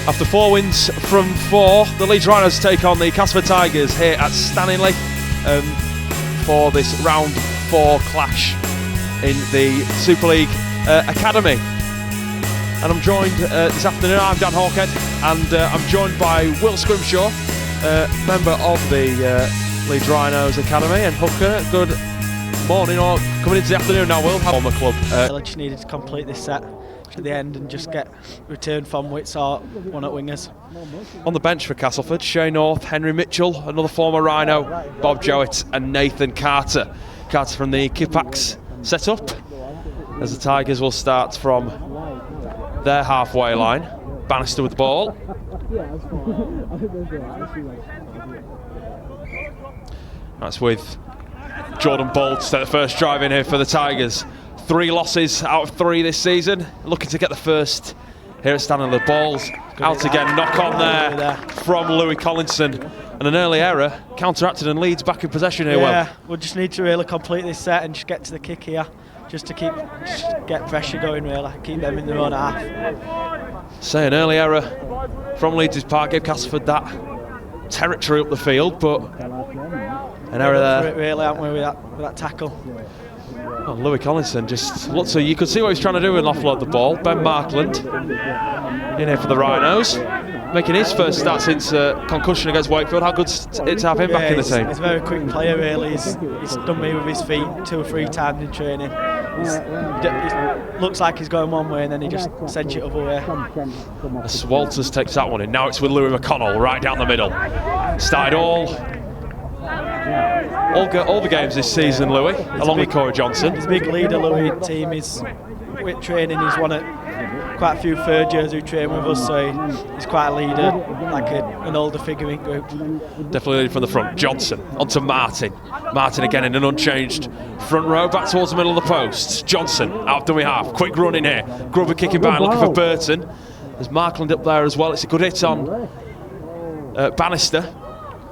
After 4 wins from 4, the Leeds Rhinos take on the Castleford Tigers here at Stanningley for this round 4 clash in the Super League Academy. And I'm joined this afternoon, I'm Dan Hawkhead, and I'm joined by Will Scrimshaw, member of the Leeds Rhinos Academy, and Hooker. Good morning, or coming into the afternoon now, Will. How on the club? I just needed to complete this set to the end and just get return from wits or one at wingers. On the bench for Castleford, Shane North, Henry Mitchell, another former Rhino, Bob Jowett and Nathan Carter. Carter from the Kippax set up as the Tigers will start from their halfway line. Bannister with the ball. That's with Jordan Bolt to take the first drive in here for the Tigers. 3 losses out of 3 this season. Looking to get the first here at Stanley. The ball's out again. Knock on there from Louie Collinson. And an early error counteracted and Leeds back in possession here. Yeah, we'll just need to really complete this set and just get to the kick here. Just to get pressure going, really. Keep them in their own half. Say an early error from Leeds' part gave Castleford that territory up the field, but an error there. Really, aren't we, with that tackle? Well, Louie Collinson just looked so you could see what he's trying to do and offload the ball. Ben Markland in here for the Rhinos, making his first start since concussion against Wakefield. How good it to have him back in the team? He's a very quick player, really. He's done me with his feet 2 or 3 times in training. He looks like he's going one way and then he just sends it other way. As Walters takes that one in. Now it's with Louie Mcconnell right down the middle. Started all the games this season, Louie, along with Corey Johnson. He's a big leader, Louie. Team is with training. He's one of quite a few third years who train with us, so he's quite a leader, like an older figure in group. Definitely leading from the front. Johnson onto Martin. Martin again in an unchanged front row, back towards the middle of the post. Johnson out of dummy half. Quick run in here. Grubber kicking back, looking for Burton. There's Markland up there as well. It's a good hit on Bannister.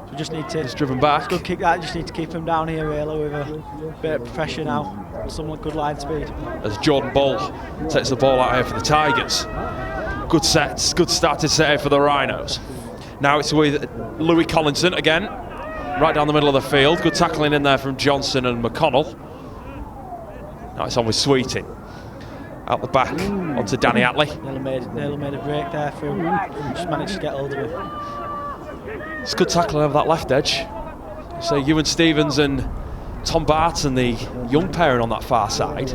We just need to. It's driven back. Good kick that. Just need to keep him down here, really, with a bit of pressure now. Somewhat good line speed. As Jordan Ball takes the ball out here for the Tigers. Good sets, good started set here for the Rhinos. Now it's with Louie Collinson again, right down the middle of the field. Good tackling in there from Johnson and McConnell. Now it's on with Sweeting. Out the back onto Danny Atley. Nearly made a break there through. Just managed to get hold of him. It's good tackling over that left edge. So Ewan Stevens and Tom Barton, the young pairing on that far side.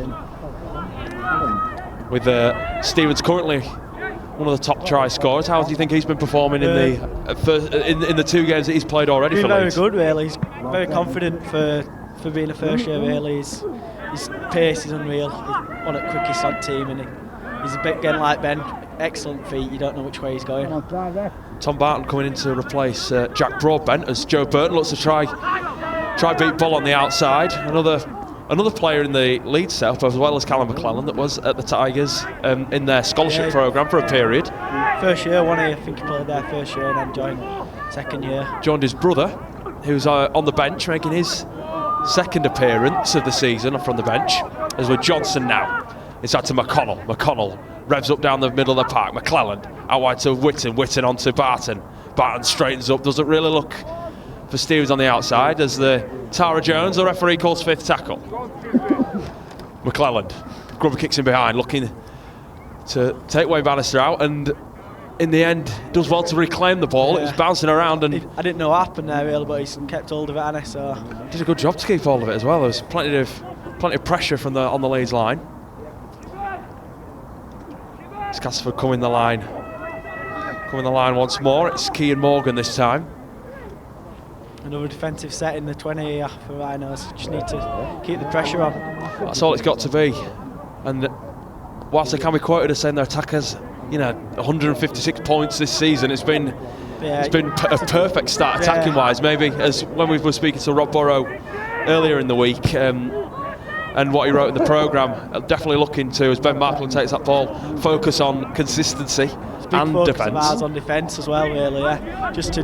With Stevens currently one of the top try scorers. How do you think he's been performing in the 2 games that he's played already for Leeds? Very good, really. He's very confident for being a first year, really. His pace is unreal. He's one of the quickest on team, and he's a bit again like Ben. Excellent feet. You don't know which way he's going. Tom Barton coming in to replace Jack Broadbent as Joe Burton looks to try beat Bull on the outside. Another player in the Leeds setup, as well as Callum McClellan, that was at the Tigers in their scholarship programme for a period. First year, I think he played there first year and then joined second year. Joined his brother, who's on the bench, making his second appearance of the season from the bench. As with Johnson now, it's out to McConnell. McConnell revs up down the middle of the park. McClellan out wide to Witten. Witten onto Barton. Barton straightens up. Doesn't really look for Stevens on the outside as the Tara Jones, the referee, calls 5th tackle. McClellan. Grubber kicks him behind, looking to take Wayne Bannister out, and in the end does well to reclaim the ball. Yeah. It was bouncing around, and I didn't know what happened there, really, but he's kept hold of it, Annie, so did a good job to keep hold of it as well. There was plenty of pressure from on the Leeds line. It's Castleford coming the line once more. It's Kean Morgan this time. Another defensive set in the 20 here for Rhinos. Just need to keep the pressure on. That's all it's got to be. And whilst they can be quoted as saying their attackers, 156 points this season, it's been a perfect start attacking wise. Maybe as when we were speaking to Rob Burrow earlier in the week. And what he wrote in the programme, definitely looking to, as Ben Markland takes that ball, focus on consistency and defence. On defence as well, really, just to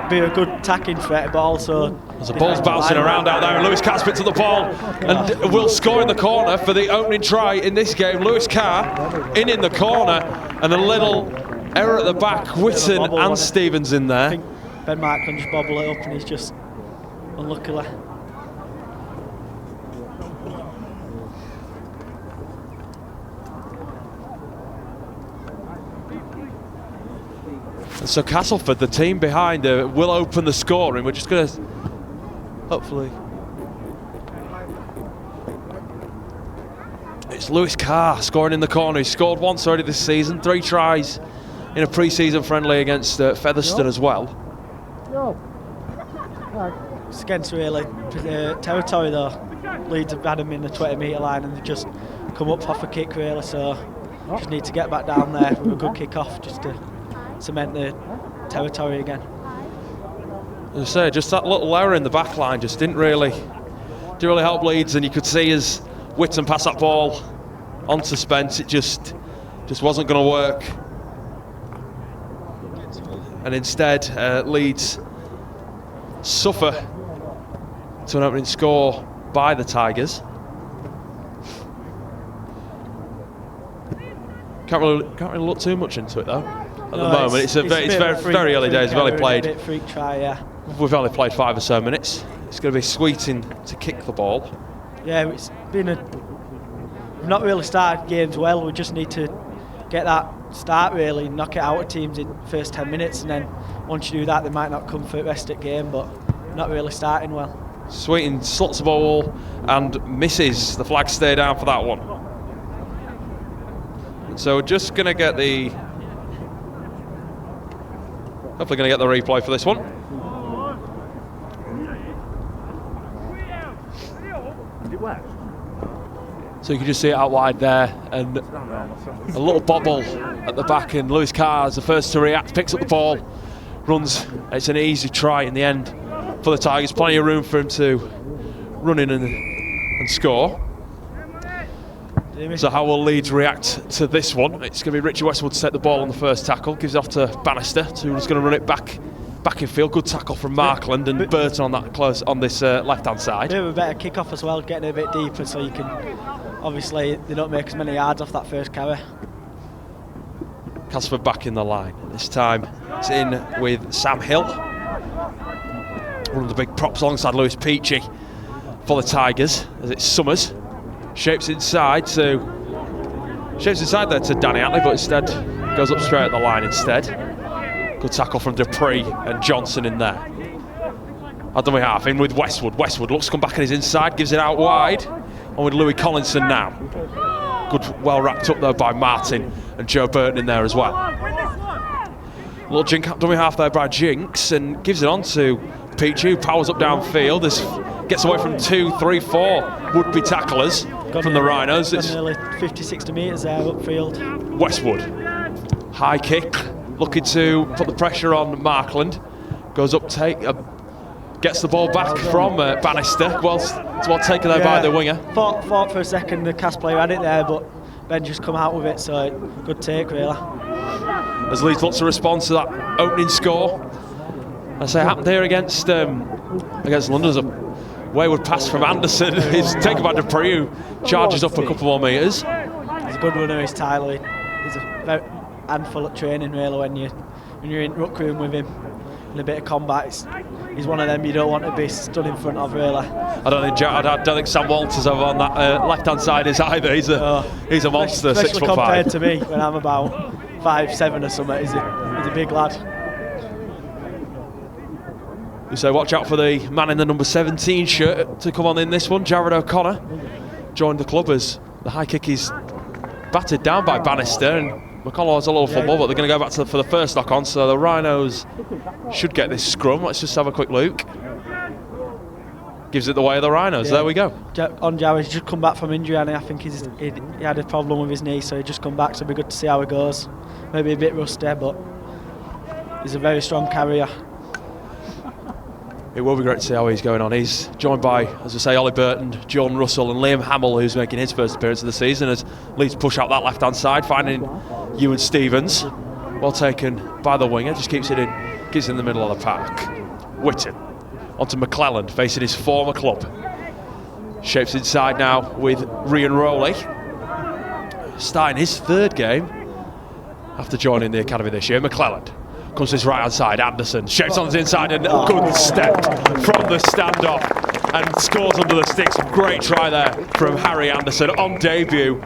be a good attacking threat, but also as the ball's bouncing around out there, and Lewis Carr's picked to the ball and will score in the corner for the opening try in this game. Lewis Carr in the corner, and a little Error at the back, Whitton and Stevens in there. I think Ben Markland just bobble it up and he's just unluckily. And so Castleford, the team behind, will open the scoring. We're just going to hopefully. It's Lewis Carr scoring in the corner. He's scored once already this season, 3 tries in a pre-season friendly against Featherstone as well. It's against really territory though. Leeds have had him in the 20-metre line and they've just come up off a kick really, so just need to get back down there with a good kick off just to cement the territory again. As I say, just that little error in the back line just didn't really help Leeds, and you could see as Whitton passed that ball onto Spence, it just wasn't going to work. And instead, Leeds suffer to an opening score by the Tigers. Can't really look too much into it though. At the moment, it's very early days. We've only played. Freak try, yeah. We've only played 5 or so minutes. It's going to be Sweeting to kick the ball. Yeah, it's been we've not really started games well. We just need to get that start really, knock it out of teams in the first 10 minutes, and then once you do that, they might not come for the rest of the game. But not really starting well. Sweeting slots the ball and misses. The flag stay down for that one. So we're just going to get the. Hopefully going to get the replay for this one. So you can just see it out wide there, and a little bobble at the back, and Lewis Carr is the first to react, picks up the ball, runs. It's an easy try in the end for the Tigers. Plenty of room for him to run in and score. So how will Leeds react to this one? It's going to be Richie Westwood to take the ball on the first tackle, gives it off to Bannister, who's going to run it back in field. Good tackle from Markland and Burton on that close on this left-hand side. Bit of a better kick-off as well, getting a bit deeper so you can. Obviously, they don't make as many yards off that first carry. Castleford back in the line. This time it's in with Sam Hill, one of the big props alongside Lewis Peachy for the Tigers, as it's Summers. Shapes inside there to Danny Atley, but instead goes up straight at the line instead. Good tackle from Dupree and Johnson in there. How done we half in with Westwood. Westwood looks to come back on his inside, gives it out wide. On with Louis Collinson now. Good, well wrapped up there by Martin and Joe Burton in there as well. Little jink up dummy half there by Jinx and gives it on to Peachy, who powers up downfield. This gets away from 2, 3, 4 would-be tacklers from the Rhinos. It's nearly 50-60 metres there upfield. Westwood, high kick, looking to put the pressure on Markland. Goes up, gets the ball back from Bannister. Well taken there by the winger. Thought for a second the Cas player had it there, but Ben just come out with it, so good take really. As Leeds looks to respond to that opening score. I say it happened here against London. There's a wayward pass from Anderson. It's taken by Dupree, who charges up a couple more metres. He's a good runner, he's Tyler. He's a very handful at training really when you're in ruck room with him. In a bit of combat, he's one of them you don't want to be stood in front of really. I don't think Sam Walters over on that left-hand side is either. He's a monster, especially 6'5". compared to me when I'm about 5'7" or something. He's a big lad. So watch out for the man in the number 17 shirt to come on in this one. Jared O'Connor joined the club as the high kick is battered down by Bannister, and McConnell has a little fumble, but they're going to go back for the first knock on, so the Rhinos should get this scrum. Let's just have a quick look. Gives it the way of the Rhinos. There we go. On Jared's just come back from injury, and I think he had a problem with his knee, so he just come back, so it'll be good to see how it goes. Maybe a bit rusty, but he's a very strong carrier. It will be great to see how he's going on. He's joined by, as I say, Ollie Burton, John Russell and Liam Hamill, who's making his first appearance of the season, as Leeds push out that left-hand side, finding Ewan Stevens. Well taken by the winger, just keeps it in the middle of the park. Whitton onto McClelland, facing his former club. Shapes inside now with Ryan Rowley. Starting his third game after joining the academy this year. McClelland comes to his right hand side. Anderson shapes on his inside and good step from the standoff and scores under the sticks. Great try there from Harry Anderson on debut.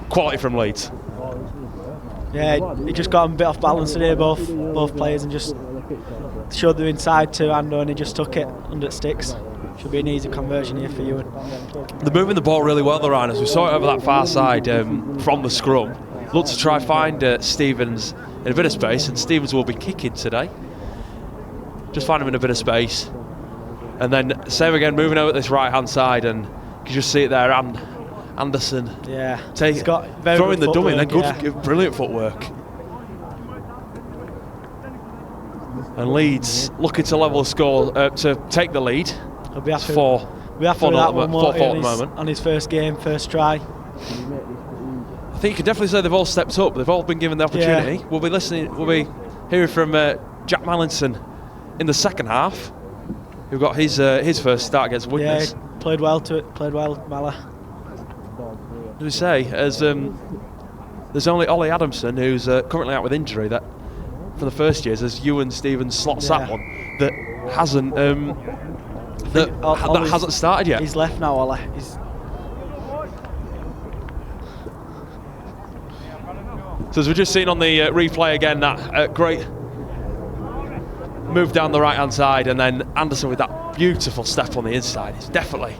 Quality from Leeds. Yeah, he just got him a bit off balance today, both players, and just showed the inside to Ando, and he just took it under the sticks. Should be an easy conversion here for Ewan. They're moving the ball really well, the Rhinos. We saw it over that far side from the scrum. Look to try find Stevens in a bit of space, and Stevens will be kicking today. Just find him in a bit of space. And then same again, moving over this right-hand side, and you can just see it there, Anderson. Yeah, he's got very throwing the dummy, and then yeah. Brilliant footwork. And Leeds looking to level the score, to take the lead. He'll be happy. We'll be happy with that one more on his first game, first try. I think you can definitely say they've all stepped up. They've all been given the opportunity. Yeah. We'll be hearing from Jack Mallinson in the second half, who got his first start against Widnes. Yeah, played well, Mala. As we say, there's only Ollie Adamson who's currently out with injury. That for the first years, as Ewan Stevens slots that one, that hasn't hasn't started yet. He's left now, Ollie. So as we've just seen on the replay again, that great move down the right hand side, and then Anderson with that beautiful step on the inside. It's definitely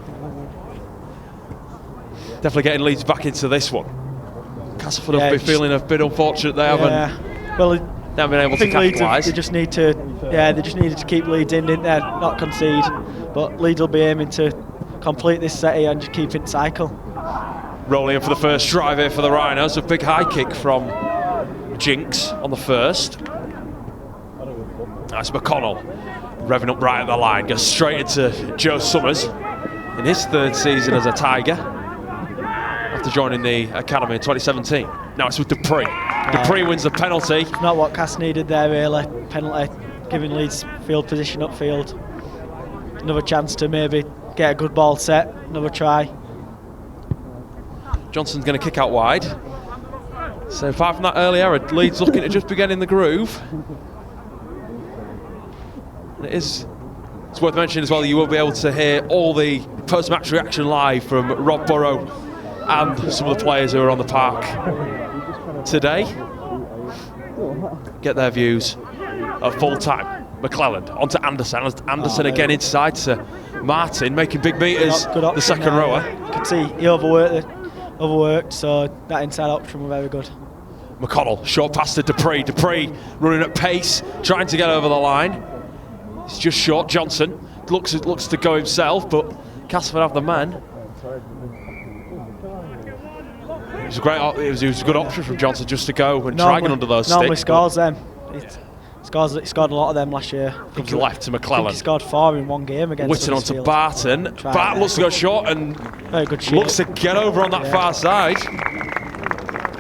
getting Leeds back into this one. Castleford will be feeling a bit unfortunate they haven't been able to capitalise. They just needed to keep Leeds in, didn't they? Not concede. But Leeds will be aiming to complete this set here and just keep it in cycle. Rolling in for the first drive here for the Rhinos. A big high kick from Jinx on the first. That's McConnell revving up right at the line. Goes straight into Joe Summers in his third season as a Tiger, after joining the academy in 2017. Now it's with Dupree. Dupree wins the penalty. It's not what Cass needed there, really. Penalty, giving Leeds field position upfield. Another chance to maybe get a good ball set. Another try. Johnson's going to kick out wide. So apart from that early error, Leeds looking to just be getting in the groove. And it's worth mentioning as well, you will be able to hear all the post-match reaction live from Rob Burrow and some of the players who are on the park today. Get their views at full time. McClelland onto Anderson. Anderson again inside to Martin, making big meters. The second rower. You can see he overworked, so that inside option was very good. McConnell, short pass to Dupree. Dupree running at pace, trying to get over the line. It's just short. Johnson looks to go himself, but Castleford have the man. It was a good option from Johnson just to go and try and under those sticks. Normally scores them. He scored a lot of them last year. I think he left to McClelland. He scored 4 in one game against Whitton onto Barton. Barton looks to go short and very good shoot. Looks to get over on that far side.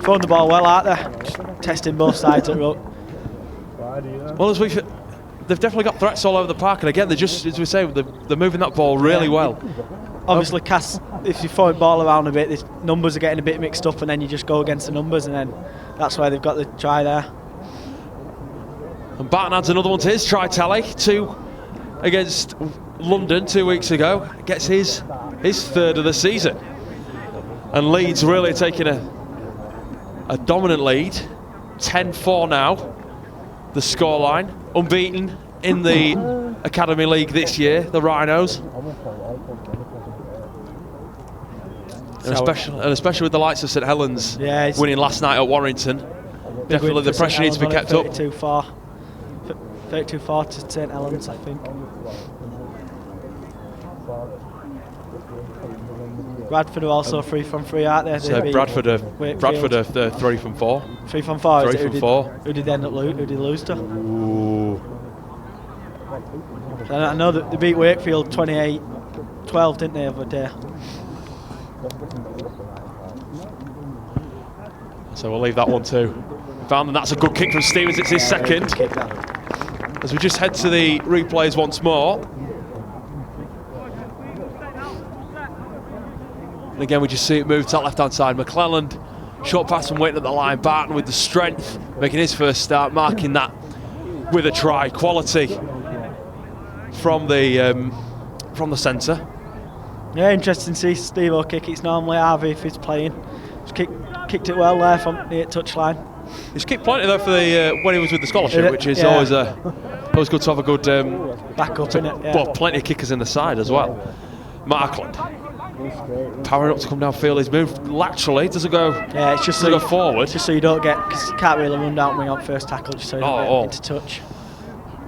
Throwing the ball well out there. Just testing both sides of the rope. Well, they've definitely got threats all over the park, and again, they're just, as we say, they're moving that ball really well. Obviously, Cass, if you throw the ball around a bit, the numbers are getting a bit mixed up, and then you just go against the numbers, and then that's why they've got the try there. And Barton adds another one to his try tally. 2 against London 2 weeks ago. Gets his third of the season. And Leeds really taking a dominant lead. 10-4 now, the scoreline. Unbeaten in the Academy League this year, the Rhinos. And especially with the likes of St Helens winning last night at Warrington. Definitely the pressure needs to be kept up. 32-4 to St Helens, I think. Bradford are also 3 from 3, aren't they? So Bradford are 3 from 4. 3 from 4. 3 from 4. Who did they end up who did they lose to? Ooh. I know that they beat Wakefield 28-12, didn't they, the other day? So we'll leave that one too. Found, and that's a good kick from Stevens. It's his second. As we just head to the replays once more. And again, we just see it move to that left-hand side. McClelland Short pass from waiting at the line. Barton with the strength, making his first start, marking that with a try. Quality from the centre. Yeah, interesting to see Steve-O kick. It's normally Harvey if he's playing. Just kicked it well there from the touchline. He's kicked plenty though for the when he was with the scholarship, which is always good to have a good backup in it. Yeah. Well, plenty of kickers in the side as well. Markland powering up to come downfield. He's moved laterally. Doesn't go. Yeah, it's just go forward. Just so you don't get, because you can't really run down when you're on first tackle. Just so you don't get into touch.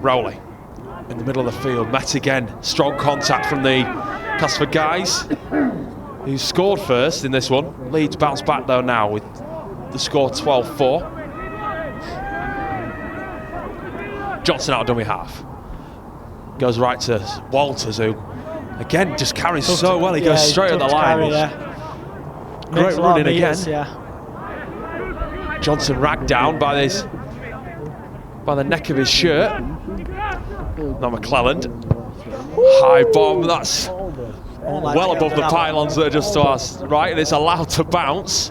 Rowley in the middle of the field. Met again. Strong contact from the Castleford guys, who scored first in this one. Leeds bounce back though now with the score 12-4. Johnson out of dummy half. Goes right to Walters, who again just carries so well. He goes straight at the line. Great running again. Johnson ragged down by the neck of his shirt. Now McClelland. High bomb, that's well above the pylons that are just to our right, and it's allowed to bounce.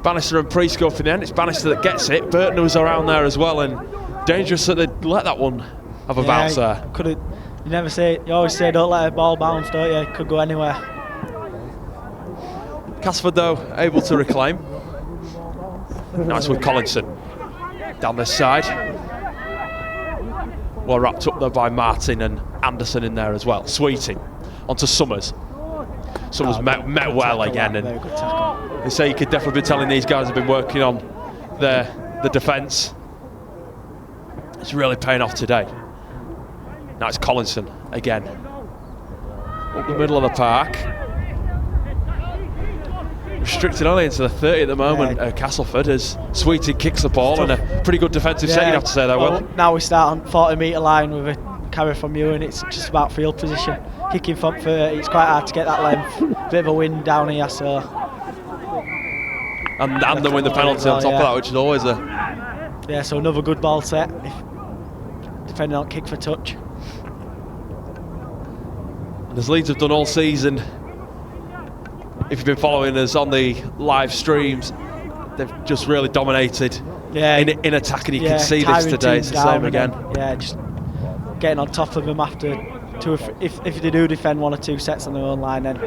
Bannister and Priest go for the end. It's Bannister that gets it. Burton was around there as well, and dangerous that they let that one have a bounce there. You always say don't let a ball bounce, don't you? It could go anywhere. Castleford though able to reclaim. Nice with Collinson down this side. Well wrapped up there by Martin and Anderson in there as well. Sweeting onto Summers. Summers met well again, and they say you could definitely be telling these guys have been working on the defence. It's really paying off today. Now it's Collinson again. Up the middle of the park. Restricted only into the 30 at the moment. Castleford, as Sweeting kicks the ball, and a pretty good defensive set, you'd have to say there. Well, now we start on 40-metre line with a carry from you, and it's just about field position. Kicking from 30, it's quite hard to get that length. Bit of a wind down here, so. And then win the penalty on top of that, which is always a. Yeah, so another good ball set, depending on kick for touch. And as Leeds have done all season, if you've been following us on the live streams, they've just really dominated in attack, and you can see this today. It's the same again. Just getting on top of them after if they do defend one or two sets on their own line, then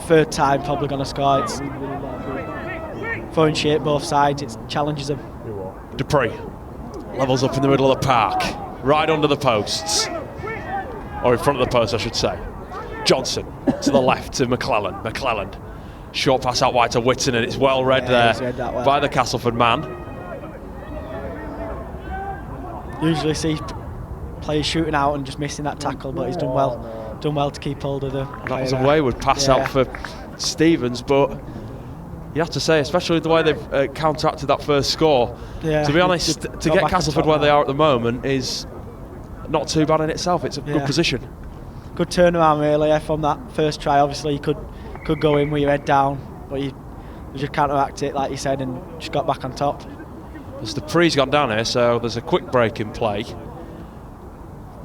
third time probably going to score. It's throwing shape both sides. It challenges them. Dupree levels up in the middle of the park, right under the posts, or in front of the post, I should say. Johnson to the left to McClelland. McClelland, short pass out wide to Whitton, and it's well read by the Castleford man. Usually see players shooting out and just missing that tackle, but he's done well to keep hold of the. That was a wayward pass out for Stevens, but you have to say, especially the way they've counteracted that first score. To be honest, to get Castleford where they are at the moment is not too bad in itself. It's a good position. Good turnaround really from that first try. Obviously you could go in with your head down, but you just counteract it like you said and just got back on top. As Dupree's gone down here, so there's a quick break in play.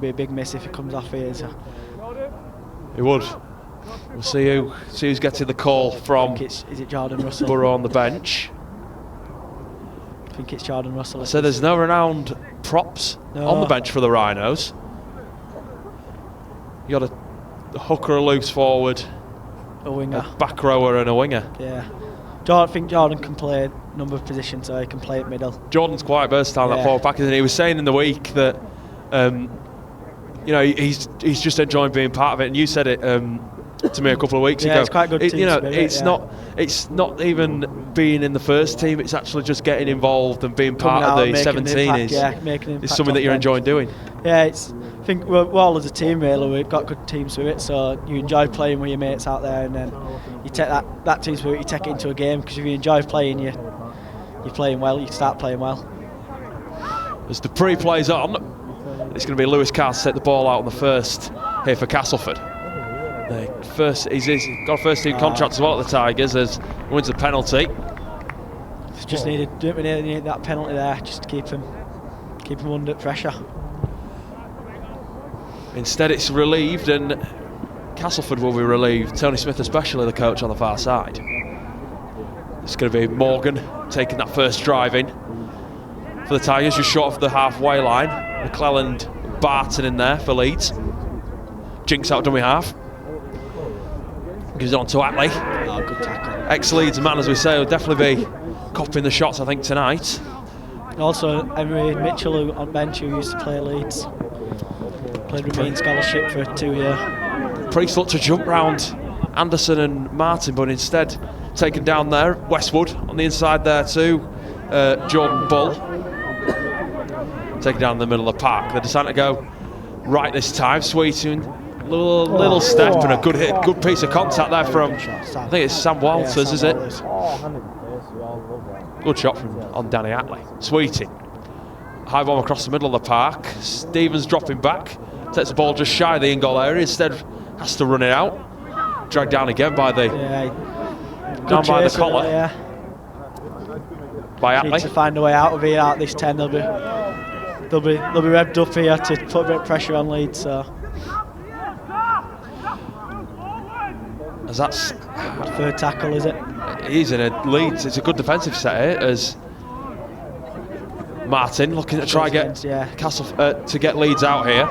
Be a big miss if it comes off here. So. It would. We'll see who's getting the call from. Is it Jordan Russell? Burrow on the bench. I think it's Jordan Russell. So there's no renowned props on the bench for the Rhinos. You got a hooker, a loose forward, a winger, a back rower, and a winger. Yeah, I think Jordan can play a number of positions, so he can play at middle. Jordan's quite versatile in that forward pack, and he was saying in the week that he's just enjoying being part of it. And you said it to me a couple of weeks ago. It's quite good. It's not even being in the first team. It's actually just getting involved and being part of the 17 is something that you're enjoying doing. Yeah, I think we're all as a team really. We've got good team spirit, so you enjoy playing with your mates out there, and then you take that team spirit, you take it into a game, because if you enjoy playing, you're playing well. You start playing well. As Dupree plays on, it's going to be Lewis Carr to take the ball out on the first here for Castleford. He's got a first team contract as well at the Tigers, as he wins the penalty. Just needed that penalty there, just to keep him under pressure. Instead it's relieved, and Castleford will be relieved. Tony Smith especially, the coach on the far side. It's going to be Morgan taking that first drive in for the Tigers, just short of the halfway line. McClelland, Barton in there for Leeds. Jinks out dummy half. Gives it on to Atley. Oh, good tackle. Ex-Leeds man, as we say, will definitely be copying the shots, I think, tonight. And also Emery Mitchell, who on bench, who used to play Leeds. Played Remain Scholarship for 2 years. Priest looked to jump round Anderson and Martin, but instead taken down there. Westwood on the inside there too. Jordan Bull taken down in the middle of the park. They decided to go right this time. Sweeting, little step and a good hit, good piece of contact there from, I think it's Sam Walters, is it? Good shot from on Danny Atley. Sweeting, high bomb across the middle of the park. Stevens dropping back, takes the ball just shy of the in-goal area. Instead has to run it out. Dragged down again by the by the collar. By Atley. Need to find a way out of here. Out this 10, they'll be revved up here to put a bit of pressure on Leeds. So. As that's third tackle, is it? He's in a Leeds. It's a good defensive set here as Martin looking to try get to get Leeds out here.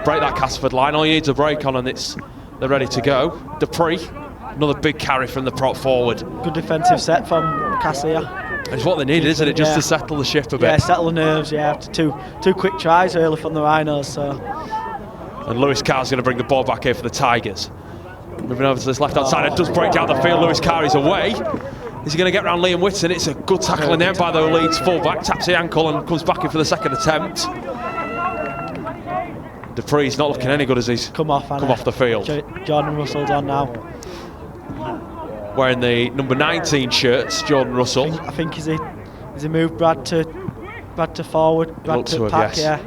Break that Castleford line. All you need is a break on, and they're ready to go. Dupree, another big carry from the prop forward. Good defensive set from Cassia. It's what they need, isn't it? Just to settle the ship a bit. Yeah, settle the nerves. Yeah, after two quick tries early from the Rhinos. So. And Lewis Carr's going to bring the ball back here for the Tigers. Moving over to this left-hand side, it does break down the field. Lewis Carr is away. Is he going to get around Liam Whitton? It's a good tackle in there by the Leeds fullback. Taps the ankle and comes back in for the second attempt. Dupree's not looking any good as he's come off the field. Jordan Russell's on now. Wearing the number 19 shirts, Jordan Russell. I think has he moved Brad to forward, Brad to pack, yes. Yeah.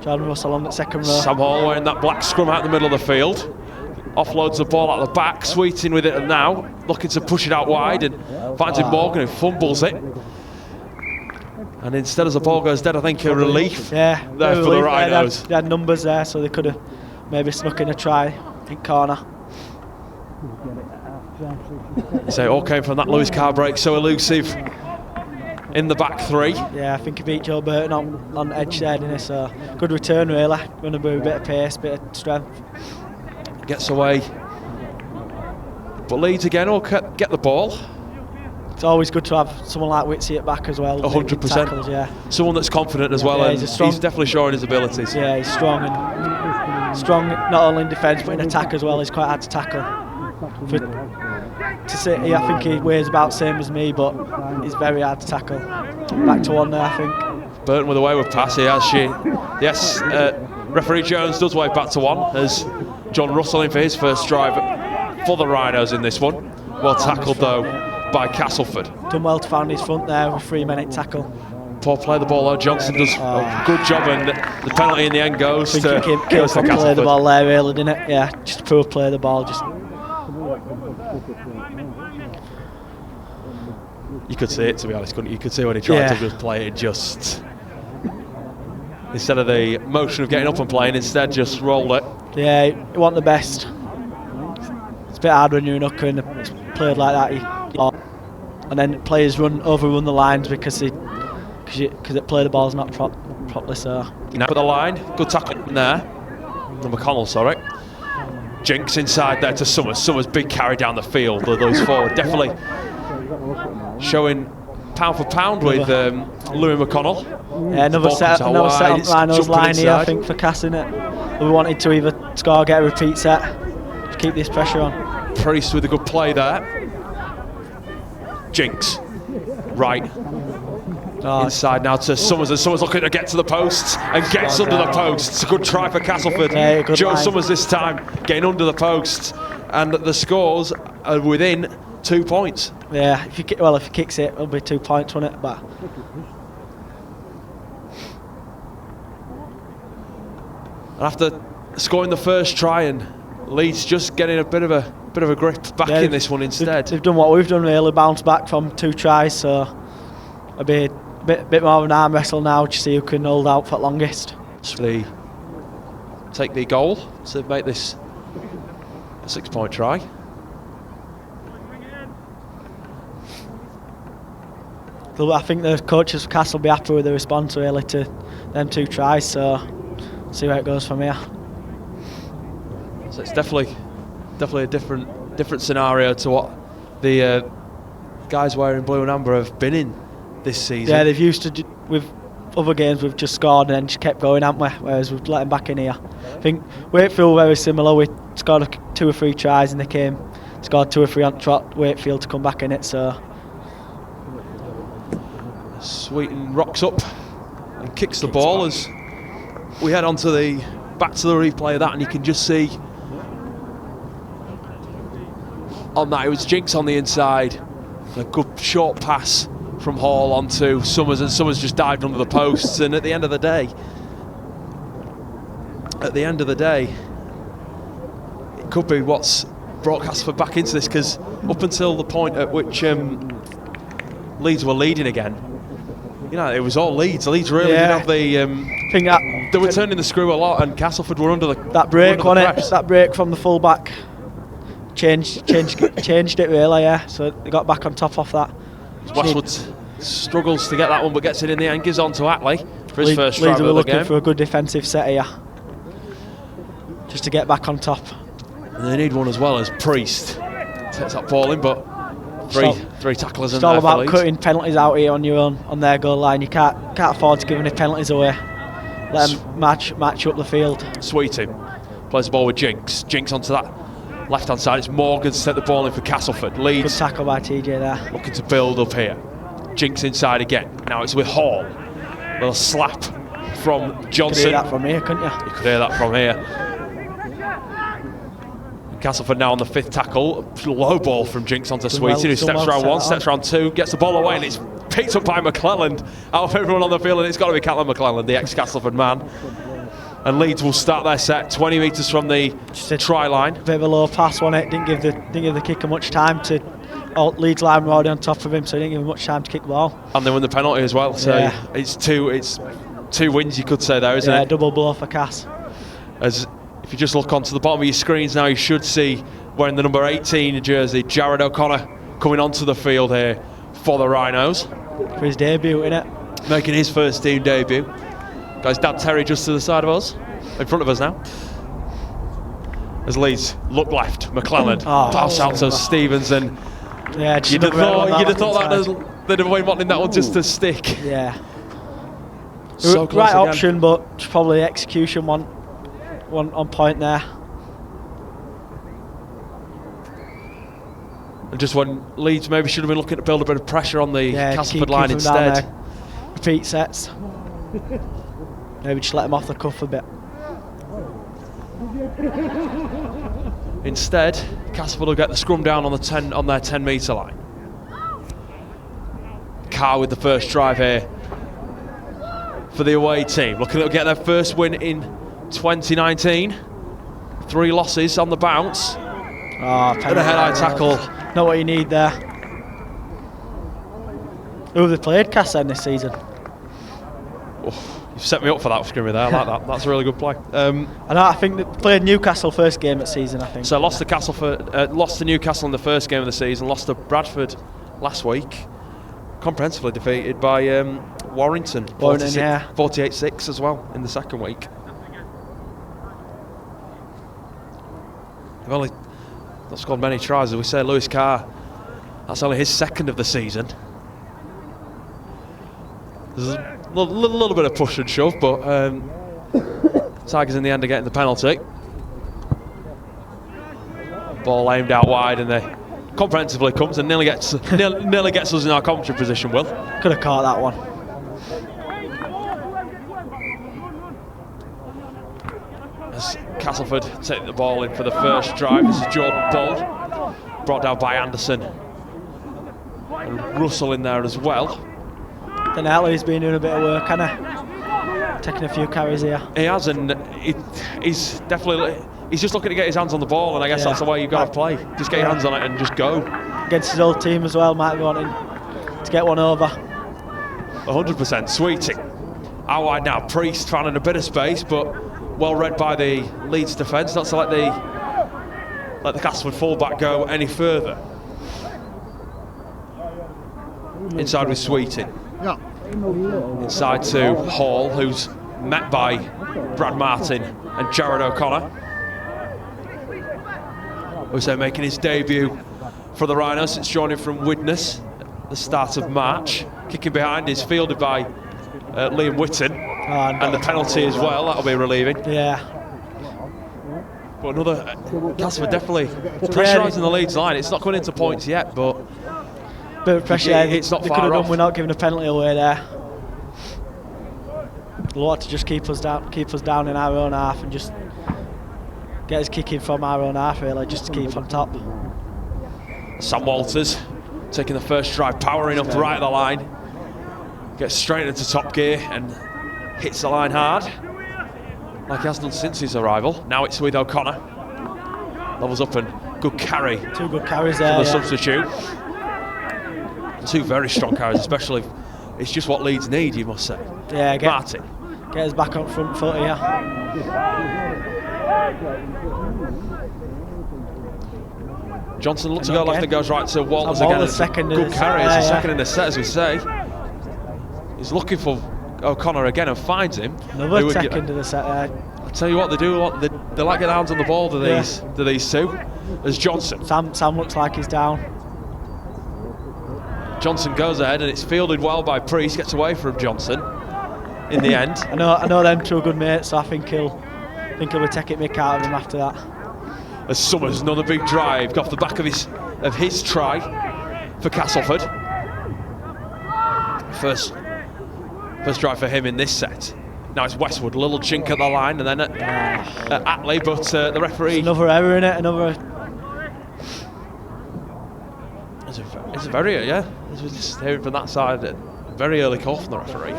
Jordan Russell on the second row. Sam Hall wearing that black scrum out in the middle of the field. Offloads the ball out the back, Sweeting with it, and now looking to push it out wide and finds Morgan, who fumbles it. And instead, as the ball goes dead, I think a relief there for the Rhinos. They had numbers there, so they could have maybe snuck in a try in corner. So it all came from that Lewis Carr break, so elusive in the back three. Yeah, I think he beat Joe Burton on edge there, didn't he? So good return, really. Going to be a bit of pace, bit of strength. Gets away, but Leeds again will get the ball. It's always good to have someone like Witsy at back as well. 100%. Yeah. Someone that's confident as well, and he's definitely showing his abilities. Yeah, he's strong not only in defence but in attack as well. He's quite hard to tackle. I think he weighs about the same as me, but he's very hard to tackle. Back to one there, I think. Burton with a wayward pass. Yes, referee Jones does wave back to one as John Russell in for his first drive for the Rhinos in this one. Well tackled though by Castleford. Done well to find his front there with a 3-minute tackle. Poor play the ball though. Johnson does a good job, and the penalty in the end goes to Castleford. Play the ball there really, didn't it? Yeah, just poor play the ball. You could see it, to be honest, couldn't you? You could see when he tried to just play it, just instead of the motion of getting up and playing, instead just rolled it. Yeah, you want the best. It's a bit hard when you're in hooker and it's played like that. And then players overrun the lines because they play the balls not properly. So now for the line, good tackle in there. McConnell, sorry. Jinks inside there to Summers. Summers big carry down the field. Those forward definitely showing pound for pound with Louie Mcconnell. Yeah, another set on Rhinos line here, I think, for Cass, in it. We wanted to either score or get a repeat set to keep this pressure on. Priest with a good play there. Jinks right inside now to Summers, and Summers looking to get to the post and gets under the post. It's a good try for Castleford. Yeah, Joe line. Summers this time getting under the post, and the scores are within 2 points. Yeah, if he kicks it, it'll be 2 points, won't it? But after scoring the first try, and Leeds just getting a bit of a grip back in this one instead. They've done what we've done, really, bounced back from 2 tries, so it'll be a bit more of an arm wrestle now to see who can hold out for longest. So take the goal to make this a 6-point try. I think the coaches of Castle will be happy with the response really to them 2 tries, so see where it goes from here. So it's definitely a different scenario to what the guys wearing blue and amber have been in this season. Yeah, they've used to with other games we've just scored and then just kept going, haven't we? Whereas we've let them back in here. I think Wakefield very similar. We scored 2 or 3 tries in the game, scored 2 or 3 on trot. Wakefield to come back in it, so. Sweeten rocks up and kicks the ball as we head on to back to the replay of that, and you can just see on that it was Jinx on the inside, a good short pass from Hall onto Summers, and Summers just dived under the posts. And at the end of the day, it could be what's brought Castleford back into this, because up until the point at which Leeds were leading again, you know, it was all Leeds. Leeds really didn't have the. Think that they were turning the screw a lot, and Castleford were under the. That break on it. That break from the full back changed it really. Yeah. So they got back on top of that. Westwood struggles to get that one, but gets it in the end. Gives on to Attlee for his first try of the game. Leeds were looking for a good defensive set here, just to get back on top. And they need one as well as Priest takes that ball in, but. Three tacklers in there. It's all about cutting penalties out here on your own, on their goal line. You can't afford to give any penalties away. Let them match up the field. Sweeting plays the ball with Jinx. Jinx onto that left hand side. It's Morgan to set the ball in for Castleford. Leeds. Good tackle by TJ there. Looking to build up here. Jinx inside again. Now it's with Hall. Little slap from Johnson. You could hear that from here, couldn't you? You could hear that from here. Castleford now on the 5th tackle. Low ball from Jinx onto Sweeting, who steps round 1, steps round 2, gets the ball away, and it's picked up by McClelland. Out of everyone on the field, and it's got to be Callum McClelland, the ex-Castleford man. And Leeds will start their set 20 metres from the try line. Bit of a low pass on it. Didn't give the kicker much time to. Leeds line were already on top of him, so he didn't give him much time to kick the ball. And they win the penalty as well. So yeah. It's two wins, you could say there, isn't it? Yeah, double blow for Cass. As if you just look onto the bottom of your screens now, you should see wearing the number 18 jersey, Jared O'Connor, coming onto the field here for the Rhinos. For his debut, innit? Making his first team debut. Guys, Dad Terry just to the side of us, in front of us now. As Leeds look left, McClelland pass out to Stevens, and yeah, you'd have thought that they'd have been wanting that one just to stick. Yeah. So right again. Option, but probably execution one on point there. And just when Leeds maybe should have been looking to build a bit of pressure on the Castleford line instead. Repeat sets. Maybe just let them off the cuff a bit. Instead, Castleford will get the scrum down on their 10 metre line. Carr with the first drive here for the away team, looking to get their first win in 2019. 3 losses on the bounce. And a head-eye tackle. Not what you need there. Who have they played, Cass, then this season? You've set me up for that, Scrimmy, there. I like that. That's a really good play. I think they played Newcastle first game of the season, I think. So lost to Newcastle in the first game of the season, lost to Bradford last week. Comprehensively defeated by Warrington. 48-6 as well in the second week. They've only not scored many tries, as we say. Lewis Carr, that's only his second of the season. There's a little bit of push and shove, but Tigers in the end are getting the penalty. Ball aimed out wide, and they comprehensively comes and nearly gets us in our commentary position. Will could have caught that one. As Castleford take the ball in for the first drive. This is Jordan Bull, brought down by Anderson, and Russell in there as well. Then Attlee's been doing a bit of work, hasn't he? Taking a few carries here. He has, and he's just looking to get his hands on the ball, and I guess that's the way you've got to play. Just get your hands on it and just go. Against his old team as well, might be wanting to get one over. 100%. Sweeting out wide now. Priest finding a bit of space, but well read by the Leeds defence, not to let the Castleford fullback go any further. Inside with Sweeting. Inside to Hall, who's met by Brad Martin and Jared O'Connor. Who's making his debut for the Rhinos since joining from Widnes at the start of March. Kicking behind is fielded by Liam Whitten. And the penalty as well, that'll be relieving. Yeah. But another, Castleford definitely pressurising the Leeds line. It's not coming into points yet, but bit of pressure. It's not far off. We're not giving a penalty away there. A lot to just keep us down in our own half and just get us kicking from our own half, really, just to keep on top. Sam Walters taking the first drive, powering up right at the line. Gets straight into top gear and hits the line hard, like he has done since his arrival. Now it's with O'Connor. Levels up and good carry. 2 good carries there. For the substitute. 2 very strong carries, especially. It's just what Leeds need, you must say. Yeah, Martin. Get us back on front foot here. Johnson looks to go left and goes right to Walters again. Good carry. It's the second in the set, as we say. He's looking for O'Connor again and finds him. Another second in the set there. I'll tell you what, they do. They like getting hands on the ball to these two. As Johnson. Sam looks like he's down. Johnson goes ahead and it's fielded well by Priest. Gets away from Johnson in the end. I know them 2 are good mates, so I think he'll be taking mick out of him after that. As Summers, another big drive off the back of his try for Castleford. First drive for him in this set. Now it's Westwood, a little chink at the line, and then at Attlee, but the referee. There's another error in it. It's a very, yeah. As we're just hearing from that side, a very early call from the referee.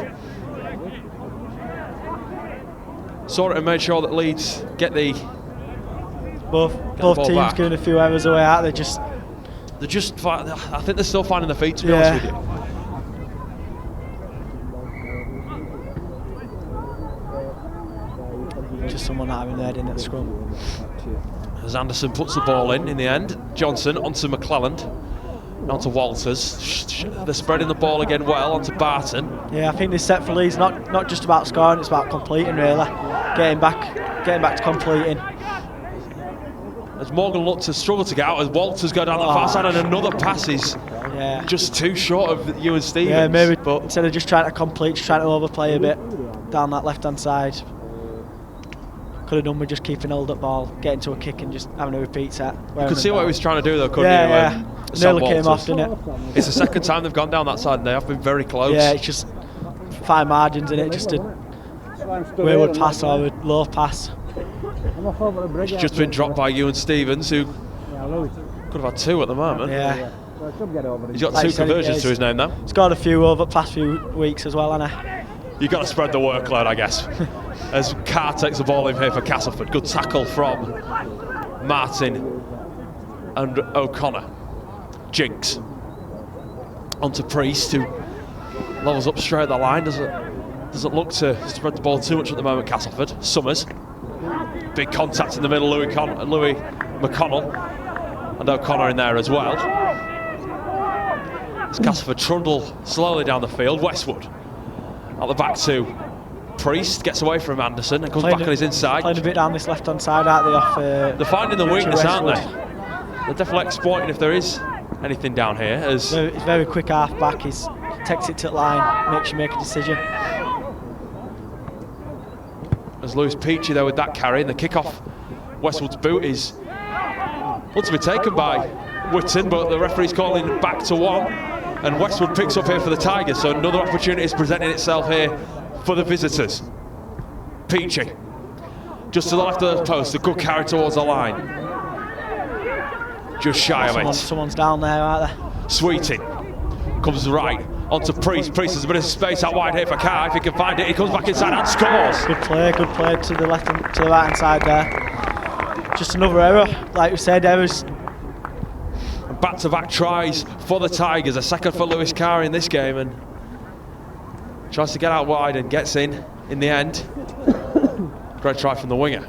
Saw it and made sure that Leeds get both teams back. giving a few errors away out. They're just I think they're still finding their feet, to be honest with you. Just someone not having their head in at the scrum. As Anderson puts the ball in the end. Johnson onto McClelland. Onto Walters. They're spreading the ball again well onto Barton. Yeah, I think this set for Leeds not just about scoring, it's about completing, really. Getting back to completing. As Morgan looked to struggle to get out, as Walters go down the far side, and another pass is just too short of Ewan Stevens. Yeah, maybe instead of just trying to complete, just trying to overplay a bit down that left-hand side. Could have done with just keeping hold up ball, getting to a kick and just having a repeat set. You could see what he was trying to do though, couldn't you? Yeah. Nearly came off, didn't it? It's the second time they've gone down that side and they have been very close. Yeah, it's just fine margins in it, just a wayward pass or a low pass. It's just been dropped by Ewan Stevens, who could have had 2 at the moment. Yeah. He's got 2 conversions to his name now. He's got a few over the past few weeks as well, hasn't he? You've got to spread the workload, I guess. As Carr takes the ball in here for Castleford. Good tackle from Martin and O'Connor. Jinks onto Priest, who levels up straight at the line. Doesn't look to spread the ball too much at the moment, Castleford. Summers. Big contact in the middle, Louie Mcconnell. And O'Connor in there as well. As Castleford trundle slowly down the field. Westwood at the back to Priest, gets away from Anderson and comes back on his inside. Playing a bit down this left-hand side, aren't they? Off, they're finding the weakness, aren't they? They're definitely exploiting if there is anything down here. As he's very quick half back, he takes it to the line, makes you make a decision. As Lewis Peachy there with that carry, and the kick-off Westwood's boot is to be taken by Whitten, but the referee's calling back to 1. And Westwood picks up here for the Tigers, so another opportunity is presenting itself here for the visitors. Peachy, just to the left of the post, a good carry towards the line. Just shy of it. Someone's down there, aren't they? Sweeting comes right onto Priest. Priest has a bit of space out wide here for Carr. If he can find it, he comes back inside and scores. Good play to the left and to the right hand side there. Just another error, like we said, errors. Back-to-back tries for the Tigers. A second for Lewis Carr in this game, and tries to get out wide and gets in the end. Great try from the winger.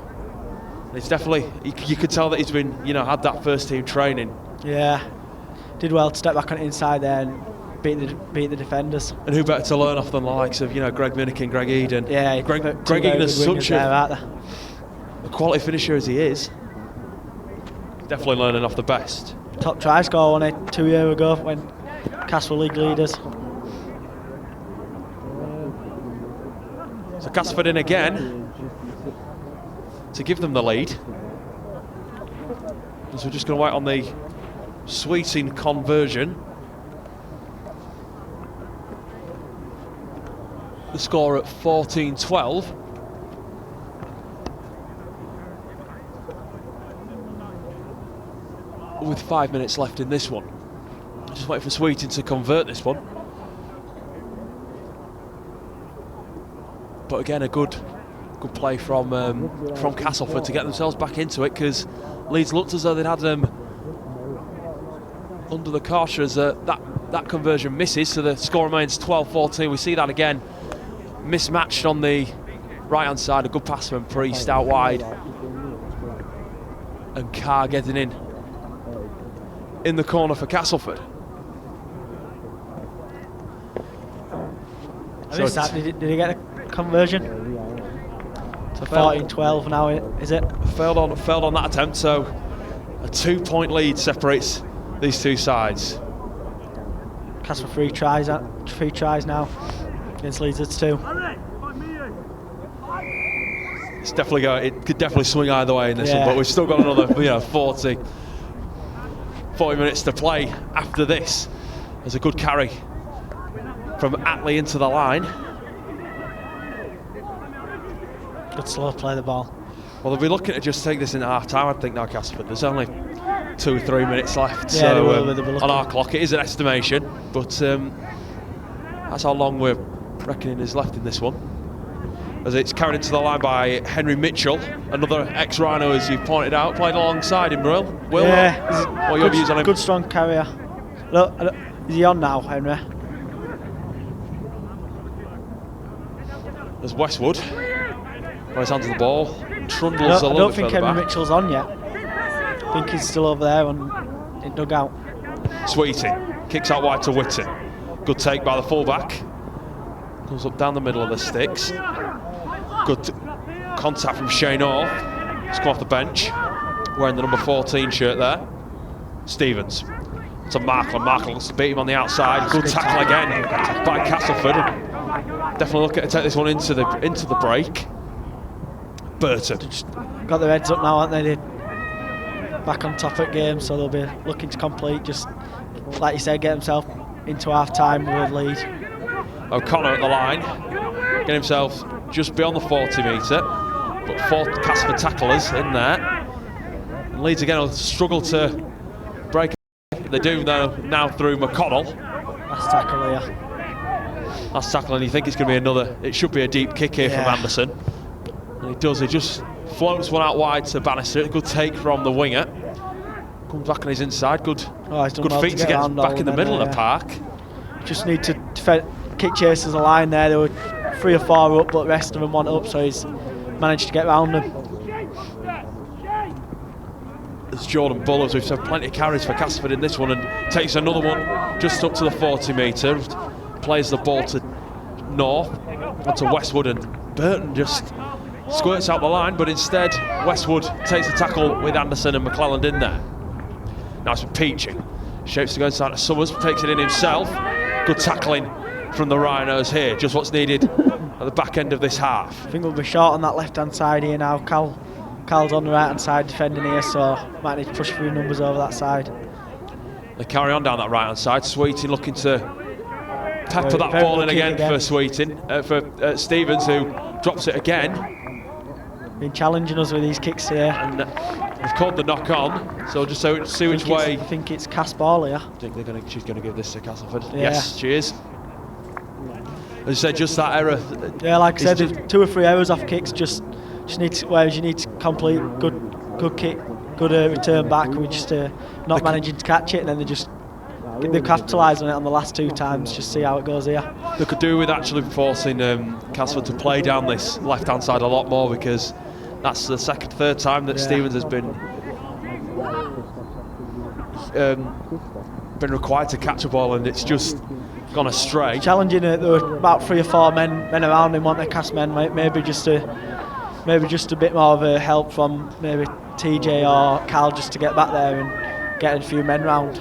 It's definitely, you could tell that he's been, had that first team training. Yeah, did well to step back on the inside there and beat the defenders. And who better to learn off than the likes of Greg Minikin, Greg Eden. Yeah, Greg Eden is such a quality finisher as he is. Definitely learning off the best. Top try scorer won it 2 years ago when Castleford League leaders. So Castleford in again to give them the lead. So we're just going to wait on the Sweeting conversion. The score at 14-12. With 5 minutes left in this one. Just wait for Sweeting to convert this one. But again, a good play from Castleford to get themselves back into it, because Leeds looked as though they'd had them under the cosh as that conversion misses, so the score remains 12-14. We see that again, mismatched on the right-hand side. A good pass from Priest out wide, and Carr getting in the corner for Castleford. Did he get a conversion? So 14-12 now, is it? Failed on that attempt, so a 2-point lead separates these two sides. Castleford three tries now against Leeds. It's 2. It's definitely it could definitely swing either way in this one, but we've still got another 40 minutes to play after this. There's a good carry from Attlee into the line. Good slow play the ball. Well, they'll be looking to just take this into half time, I think, now, Castleford. There's only 2 or 3 minutes left, so on our clock. It is an estimation, but that's how long we're reckoning is left in this one. As it's carried into the line by Henry Mitchell, another ex-Rhino, as you pointed out, playing alongside him, Will. What are your views on him? Good strong carrier. Look, is he on now, Henry? There's Westwood. His hands on the ball. Trundles a little bit. I don't think Henry back. Mitchell's on yet. I think he's still over there in dugout. Sweeting kicks out wide to Witten. Good take by the fullback. Comes up down the middle of the sticks. Good contact from Shane Orr. He's come off the bench, wearing the number 14 shirt there. Stevens to Markland. Markland wants to beat him on the outside. Good tackle again by Castleford. Definitely looking to take this one into the break. Burton. Just got their heads up now, aren't they? They're back on top of the game, so they'll be looking to complete, just like you said, get himself into half time with a lead. O'Connor at the line, get himself just beyond the 40 metre, but 4 Castleford tacklers in there. And Leeds again will struggle to break. They do now through McConnell. Last tackle here. Last tackle, and you think it's going to be another. It should be a deep kick here from Anderson. And he does. He just floats one out wide to Bannister. A good take from the winger. Comes back on his inside. Good feet to get back in the middle of the park. Just need to defend. Kick chasers a line there. There were 3 or 4 up, but the rest of them want up, so he's managed to get round them. There's Jordan Bull, as we've said, plenty of carries for Castleford in this one, and takes another one just up to the 40 metre. Plays the ball to North, onto Westwood, and Burton just squirts out the line, but instead Westwood takes the tackle with Anderson and McClelland in there. Now it's for Peaching. Shapes to go inside to Summers, takes it in himself. Good tackling from the Rhinos here, just what's needed at the back end of this half. I think we'll be short on that left-hand side here now. Cal's on the right-hand side defending here, so might need to push through numbers over that side. They carry on down that right-hand side. Sweeting looking to pepper that ball in again for Sweeting, for Stevens, who drops it again. Been challenging us with these kicks here. And we've called the knock-on, so just see which way. I think it's cast ball here. I think she's going to give this to Castleford. Yeah. Yes, she is. As you said, just that error. Yeah, like I said, there's 2 or 3 errors off kicks. Just need to, whereas you need to complete good kick, good return back. We're just not managing to catch it, and then they capitalise on it on the last 2 times. Just see how it goes here. They could do with actually forcing Castleford to play down this left-hand side a lot more, because that's the third time that Stevens has been required to catch a ball, and it's just gone astray. Challenging it, there were about 3 or 4 men around him, weren't they, cast men? Maybe just a bit more of a help from maybe TJ or Cal just to get back there and get a few men round.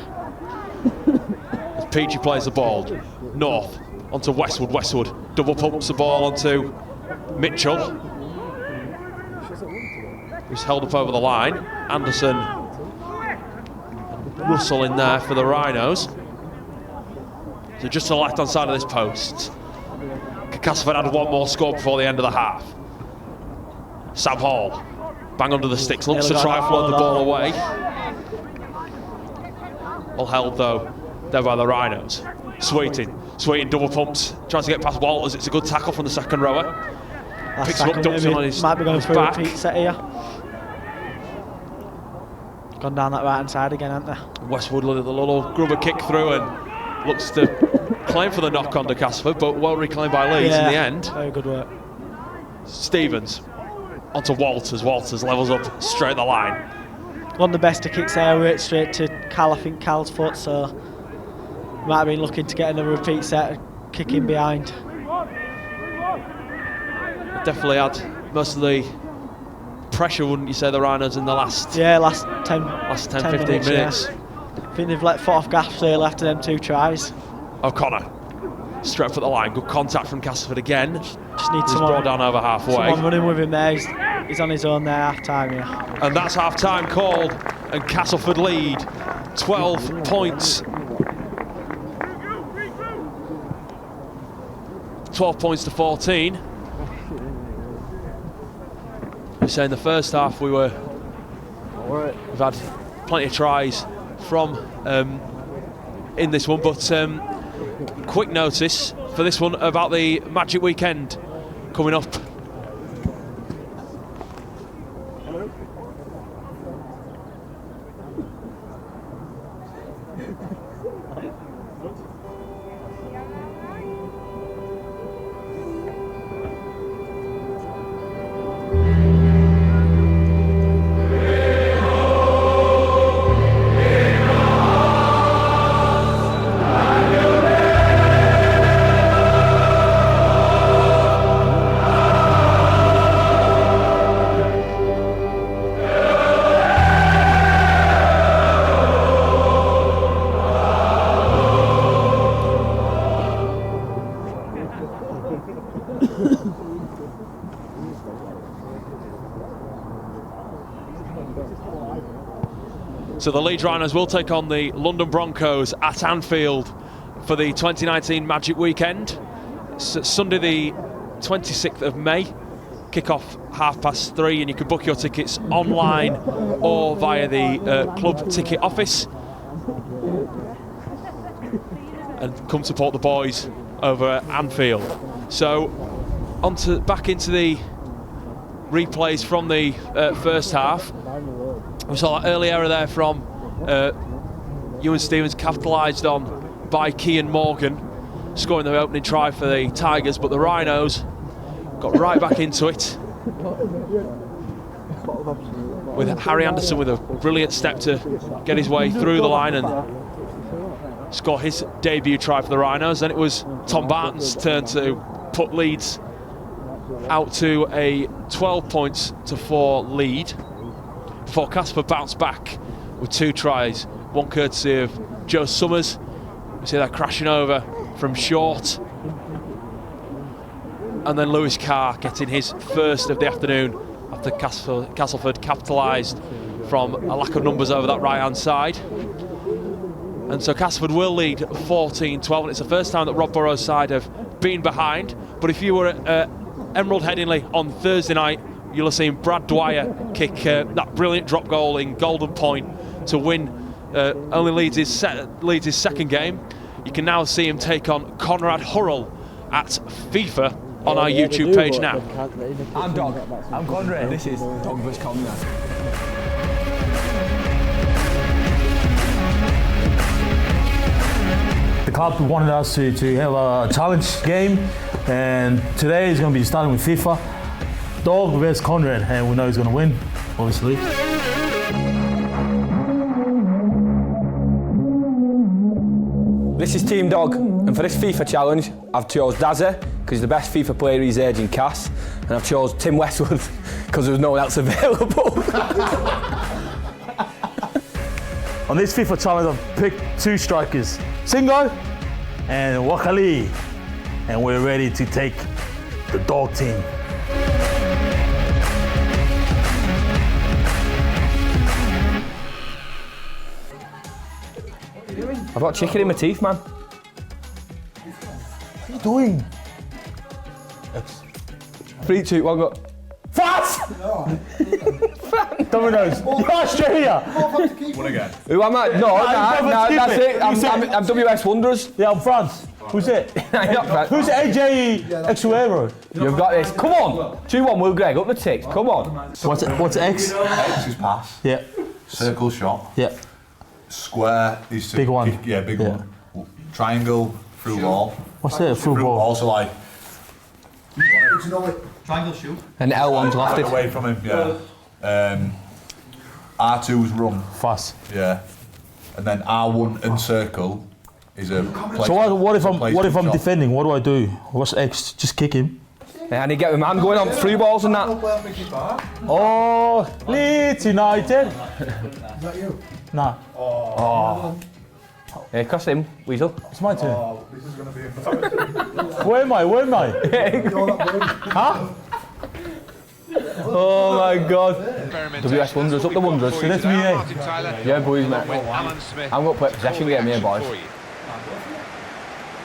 As Peachy plays the ball north onto Westwood. Westwood double pumps the ball onto Mitchell, who's held up over the line. Anderson and Russell in there for the Rhinos. So just to the left hand side of this post. Castleford had one more score before the end of the half. Sam Hall, bang under the sticks, looks to try and float the ball away. Well held though, there by the Rhinos. Sweeting double pumps, tries to get past Walters. It's a good tackle from the second rower. Picks him up, dumps him on his might be going through back. A repeat set here. Gone down that right hand side again, haven't they? Westwood with a little grubber kick through and looks to claim for the knock on to Castleford, but well reclaimed by Leeds in the end. Very good work. Stevens onto Walters. Walters levels up straight the line. One of the best kicks there, right straight to Cal. I think Cal's foot, so might have been looking to get another repeat set, kicking behind. Definitely had most of the pressure, wouldn't you say, the Rhinos in the last 10, 15 minutes. Yeah. I think they've let foot off gas really after them 2 tries. O'Connor straight for the line. Good contact from Castleford again. Just need someone brought down over halfway. Someone running with him there. He's on his own there half time here. And that's half time called, and Castleford lead 12 points. 12 points to 14. We say in the first half we've had plenty of tries from in this one, but quick notice for this one about the Magic Weekend coming up. So the Leeds Rhinos will take on the London Broncos at Anfield for the 2019 Magic Weekend. It's Sunday the 26th of May. Kick-off 3:30, and you can book your tickets online or via the club ticket office. And come support the boys over at Anfield. So back into the replays from the first half. We saw that early error there from Ewan Stevens, capitalised on by Cian Morgan, scoring the opening try for the Tigers, but the Rhinos got right back into it, with Harry Anderson with a brilliant step to get his way through the line and score his debut try for the Rhinos. Then it was Tom Barton's turn to put Leeds out to a 12 points to 4 lead, before Castleford bounced back with 2 tries, one courtesy of Joe Summers. We see that crashing over from short, and then Lewis Carr getting his first of the afternoon after Castleford capitalised from a lack of numbers over that right hand side. And so Castleford will lead 14-12, and it's the first time that Rob Burrows' side have been behind. But if you were at Emerald Headingley on Thursday night, you'll have seen Brad Dwyer kick that brilliant drop goal in Golden Point to win only Leeds' his second game. You can now see him take on Conrad Hurrell at FIFA on our YouTube page now. I'm Dog. I'm Conrad. This is Dog vs Conrad. The club wanted us to have a challenge game, and today is going to be starting with FIFA. Dog vs Conrad, and we know he's going to win, obviously. This is Team Dog, and for this FIFA challenge, I've chose Dazza, because he's the best FIFA player his age in CAS, and I've chose Tim Westwood, because there was no one else available. On this FIFA challenge, I've picked 2 strikers, Singo and Wakali, and we're ready to take the Dog team. I've got chicken in my teeth, man. What are you doing? 3, 2, 1, go. Fast! Dominoes. You're Australia. One again. Who am I? No, that's it. I'm WS Wonders. Yeah, I'm France. Who's it? Who's AJ Exuero? You've got this. Come on. 2-1, Will Greg. Up the ticks. Come on. What's X? X is pass. Yeah. Circle shot. Yeah. Square is to Big one. Yeah, big one. Triangle through wall. What's that? Through ball. Also like. Triangle shoot. And L1's lofted. Away from him. Yeah. R2's run. Fast. Yeah. And then R1 and circle is a. So what if I'm defending? What do I do? What's X? Just kick him. Yeah, and you get the man going on 3 balls and that. Oh, Leeds United. Is that you? Nah. Oh. Yeah, cross him, Weasel. It's my turn. Oh, this is going to be embarrassing. Where am I? You're not big. Huh? Oh my God. WS Wonders, up the Wonders. So that's me, eh? Yeah, boys, mate. I'm going to play possession game here, boys.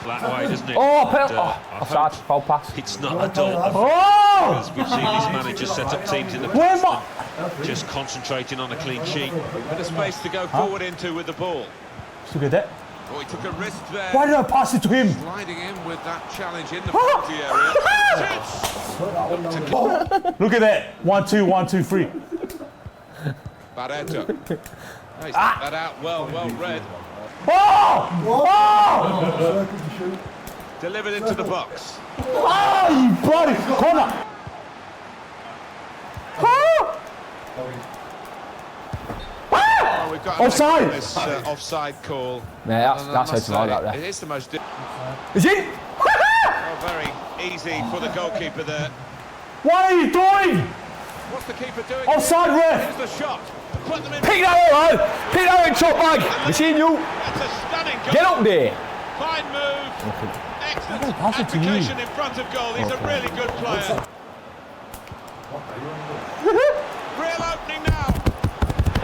That way, doesn't it? Oh, penalty. Offside, foul pass. It's not a dull. Oh! As we've seen these managers set up teams in the Where am past, I? just concentrating on a clean sheet. Bit of space to go forward into with the ball. Look at that. Oh, he took a risk there. Why did I pass it to him? Sliding in with that challenge in the penalty area. Look at that. 1, 2, 1, 2, 3. Barreto. He's that out well read. Oh! Oh! Delivered into the box. Oh, you bloody corner! Oh! Oh, we've got Offside! this offside call. Yeah, that's how to like that It there. is the most. Is it? Very easy for the goalkeeper there. What are you doing? What's the keeper doing? Offside, ref! Here's the shot. Put them in. Pick that up, man! Pick that up in top bag! We seen you! That's a stunning goal. Get up there! Fine move. Excellent pass it to you. application in front of goal. He's a really good player. Real opening now.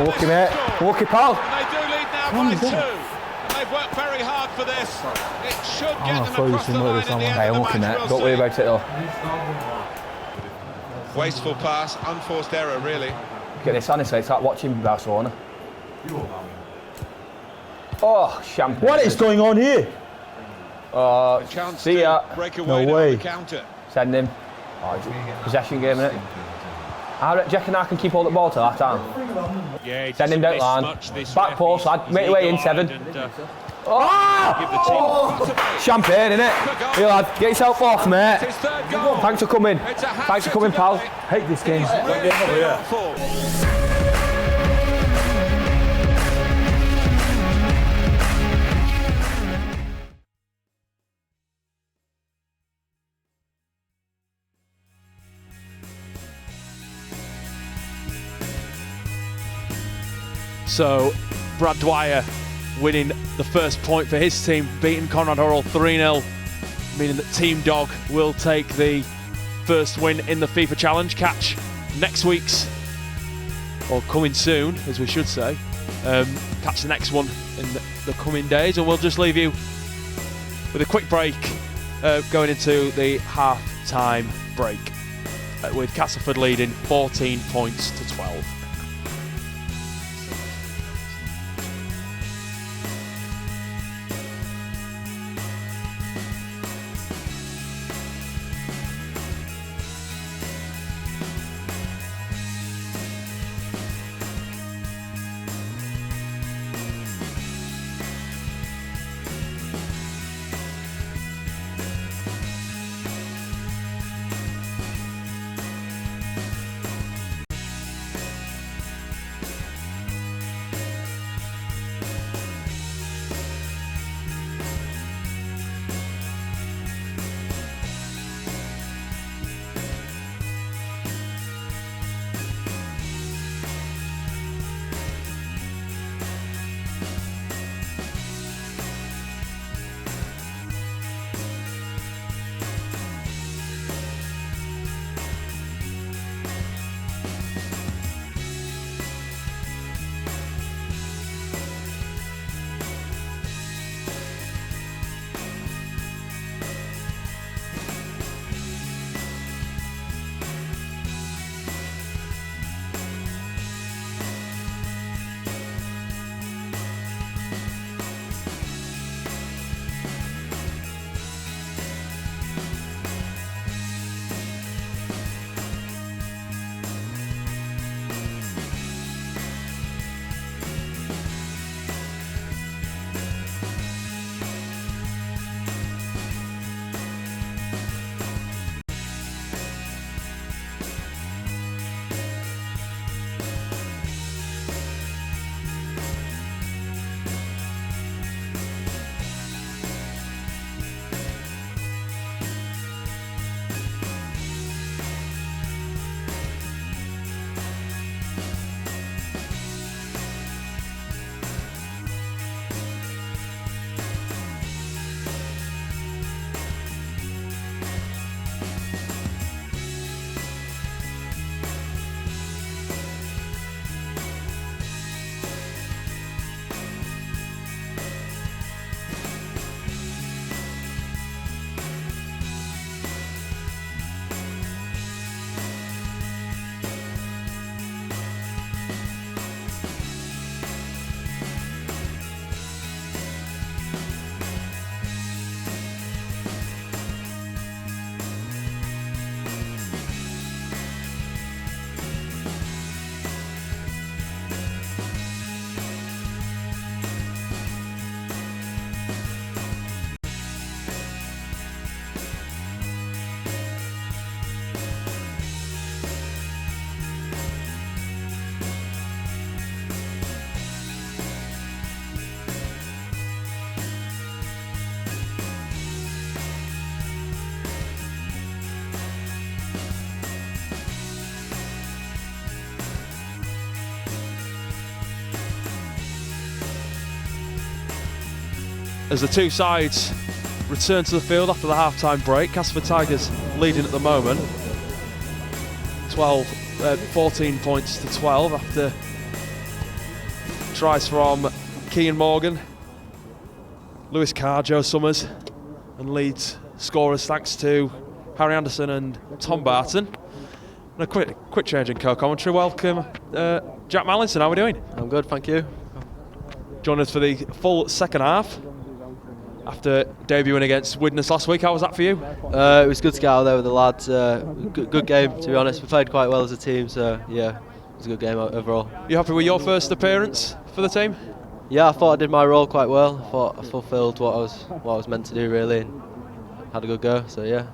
Okay, mate. Okay, pal. And they do lead now by 2. And they've worked very hard for this. It should get them across the line at the end Hey, of I'm the looking match. at. We'll Don't worry see. about it though. Wasteful pass, unforced error, really. Get this, honestly, it's like watching Barcelona. Oh, champagne. What is going on here? Chance See to ya. break No away now way. on the counter. Send him. Oh, it's a possession game, innit? Do you reckon I can keep hold of the ball till that time? Yeah, Send him down line. Back post, lad. Make your way in 7. And, Oh! give the team Champagne, innit? Here, lad. Get yourself off, mate. His third goal. Thanks for coming. It's a hat Thanks for trick coming, to pal. go. Hate this game. Really been on form. So, Brad Dwyer winning the first point for his team, beating Conrad Hurrell 3-0, meaning that Team Dog will take the first win in the FIFA Challenge. Catch next week's, or coming soon, as we should say, catch the next one in the coming days, and we'll just leave you with a quick break going into the half-time break with Castleford leading 14 points to 12. as the two sides return to the field after the half-time break. Castleford Tigers leading at the moment. 14 points to 12 after tries from Kean Morgan, Lewis Carr, Joe Summers, and Leeds scorers thanks to Harry Anderson and Tom Barton. And a quick change in co-commentary. Welcome, Jack Mallinson. How are we doing? I'm good, thank you. Joining us for the full second half after debuting against Widnes last week. How was that for you? It was good to get out there with the lads. Good game, to be honest. We played quite well as a team, so yeah, it was a good game overall. You happy with your first appearance for the team? Yeah, I thought I did my role quite well. I thought I fulfilled what I was meant to do, really, and had a good go. So yeah.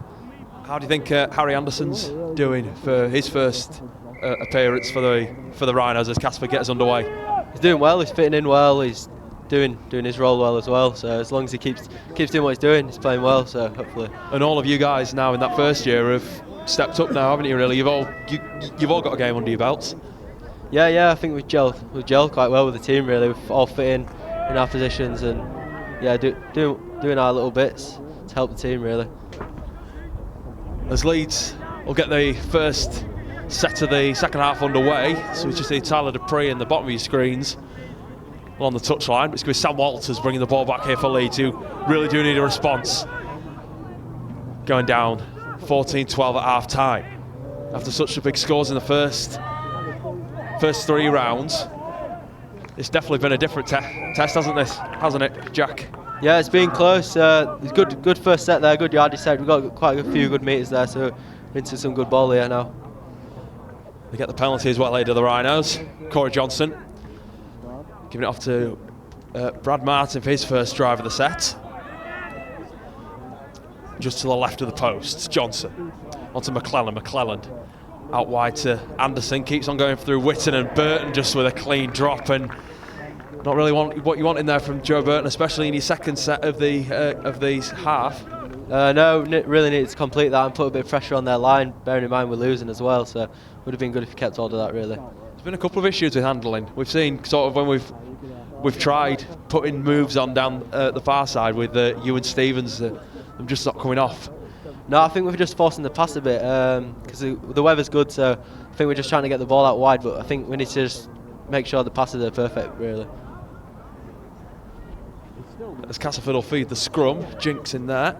How do you think Harry Anderson's doing for his first appearance for the Rhinos as Castleford gets underway? He's doing well. He's fitting in well. He's doing his role well as well. So as long as he keeps doing what he's doing, he's playing well. So hopefully. And all of you guys now in that first year have stepped up now, haven't you? Really, you've all got a game under your belts. Yeah. I think we've gelled quite well with the team. Really, we've all fit in our positions and yeah, doing our little bits to help the team really. As Leeds will get the first set of the second half underway, so we just see Tyler Dupree in the bottom of your screens on the touchline. It's going to be Sam Walters bringing the ball back here for Leeds, who really do need a response. Going down 14-12 at half time after such a big scores in the first 3 rounds. It's definitely been a different test, hasn't it, Jack? Yeah, it's been close. It's good first set there, good yardage set. We've got quite a few good meters there, so we're into some good ball here now. They get the penalty as well, later, the Rhinos. Corey Johnson giving it off to Brad Martin for his first drive of the set. Just to the left of the post, Johnson onto McClelland. McClelland out wide to Anderson, keeps on going through Witten and Burton just with a clean drop, and not really what you want in there from Joe Burton, especially in your second set of the half. No, really needed to complete that and put a bit of pressure on their line, bearing in mind we're losing as well, so would have been good if you kept hold of that really. There's been a couple of issues with handling. We've seen sort of when we've tried putting moves on down the far side with Ewan Stevens, them just not coming off. No, I think we're just forcing the pass a bit because the weather's good, so I think we're just trying to get the ball out wide, but I think we need to just make sure the passes are perfect really. As Castleford will feed the scrum, Jinx in there.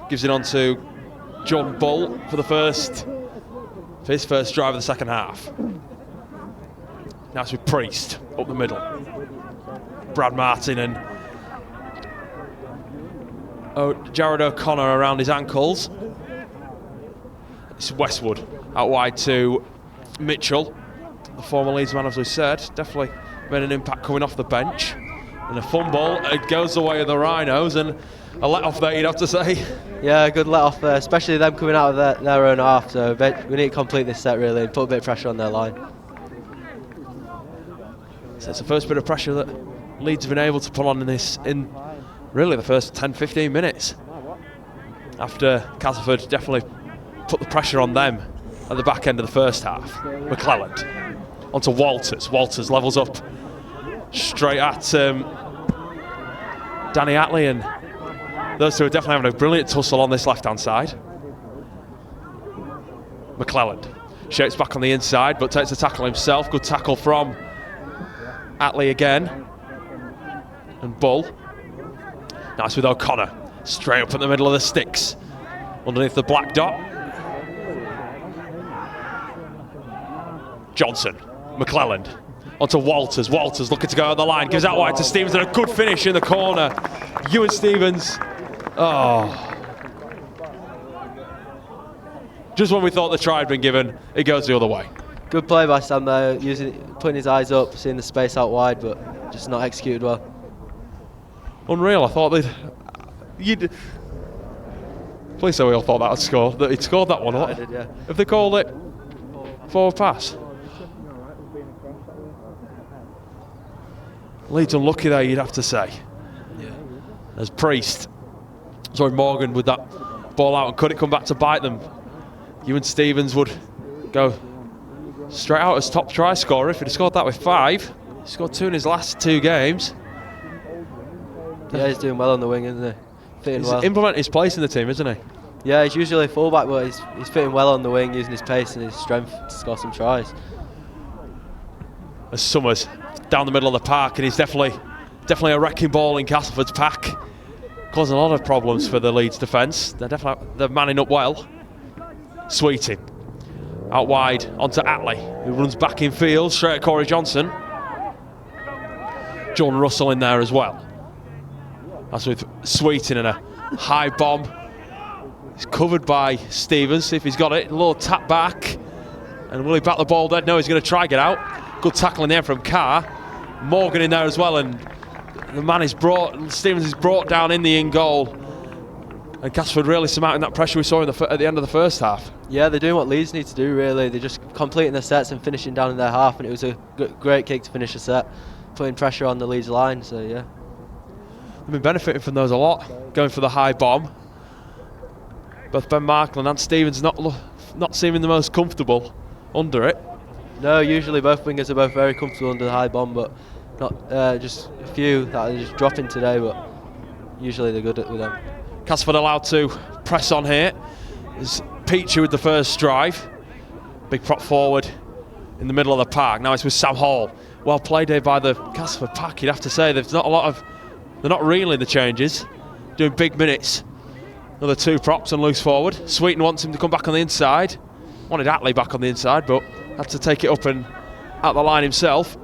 Gives it on to John Bull for his first drive of the second half. Now it's with Priest up the middle. Brad Martin and Jared O'Connor around his ankles. It's Westwood out wide to Mitchell, the former Leeds man, as we said. Definitely made an impact coming off the bench. And a fumble, it goes the way of the Rhinos, and a let-off there, you'd have to say. Yeah, a good let-off there, especially them coming out of their own half, so we need to complete this set really and put a bit of pressure on their line. So it's the first bit of pressure that Leeds have been able to put on in really the first 10-15 minutes, after Castleford definitely put the pressure on them at the back end of the first half. McClelland onto Walters. Walters levels up straight at Danny Atley, and those two are definitely having a brilliant tussle on this left-hand side. McClelland shapes back on the inside, but takes the tackle himself. Good tackle from Atley again. And Bull. Nice with O'Connor. Straight up in the middle of the sticks. Underneath the black dot. Johnson. McClelland. Onto Walters. Walters looking to go on the line. Gives out wide to Stevens, and a good finish in the corner. Ewan Stevens. Oh. Just when we thought the try had been given, it goes the other way. Good play by Sam there, putting his eyes up, seeing the space out wide, but just not executed well. Unreal. I thought please say we all thought that he'd scored that one. I did, yeah. If they called it forward pass. Leeds unlucky there, you'd have to say. Yeah. As Morgan with that ball out, and could it come back to bite them? Ewan Stevens would go straight out as top try scorer if he'd have scored that with 5. scored 2 in his last 2 games. Yeah, he's doing well on the wing, isn't he? Fitting He's well. implementing his place in the team, isn't he? Yeah, he's usually a fullback, but he's fitting well on the wing, using his pace and his strength to score some tries. As Summers down the middle of the park, and he's definitely a wrecking ball in Castleford's pack, causing a lot of problems for the Leeds defence. They're manning up well. Sweeting out wide onto Attlee, who runs back in field straight at Corey Johnson. John Russell in there as well. That's with Sweeting and a high bomb. He's covered by Stevens. See if he's got it. A little tap back, and will he bat the ball dead? No, he's going to try get out. Good tackle in there from Carr. Morgan in there as well, and the man is brought. Stevens is brought down in the in goal. And Castleford really surmounting that pressure we saw at the end of the first half. Yeah, they're doing what Leeds need to do, really. They're just completing their sets and finishing down in their half, and it was a great kick to finish a set, putting pressure on the Leeds line, so yeah. They've been benefiting from those a lot, going for the high bomb. Both Ben Markland and Stevens not seeming the most comfortable under it. No, usually both wingers are both very comfortable under the high bomb, but not just a few that are just dropping today, but usually they're good with them. Castleford allowed to press on here. There's Peachy with the first drive. Big prop forward in the middle of the park. Now it's with Sam Hall. Well played here by the Castleford pack, you'd have to say. They're not reeling the changes, doing big minutes. Another 2 props and loose forward. Sweeten wants him to come back on the inside. Wanted Attlee back on the inside, but had to take it up and out the line himself.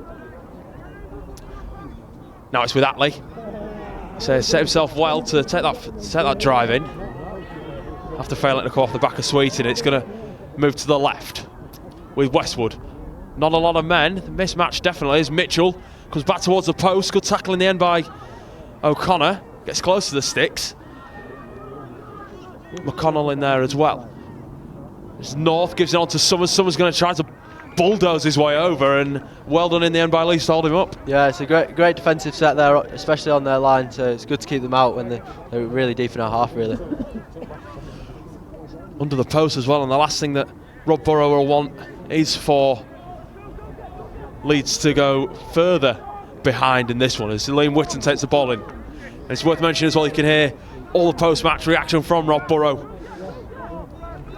Now it's with Attlee. So set himself well to take that drive in. After failing to go off the back of Sweeting, it's going to move to the left with Westwood. Not a lot of men. The mismatch definitely is Mitchell. Comes back towards the post. Good tackle in the end by O'Connor. Gets close to the sticks. McConnell in there as well. It's North, gives it on to Summers. Summers going to try to bulldoze his way over, and well done in the end by Leeds to hold him up. Yeah, it's a great defensive set there, especially on their line, so it's good to keep them out when they're really deep in our half, really. Under the post as well, and the last thing that Rob Burrow will want is for Leeds to go further behind in this one, as Liam Whitton takes the ball in. And it's worth mentioning as well, you can hear all the post-match reaction from Rob Burrow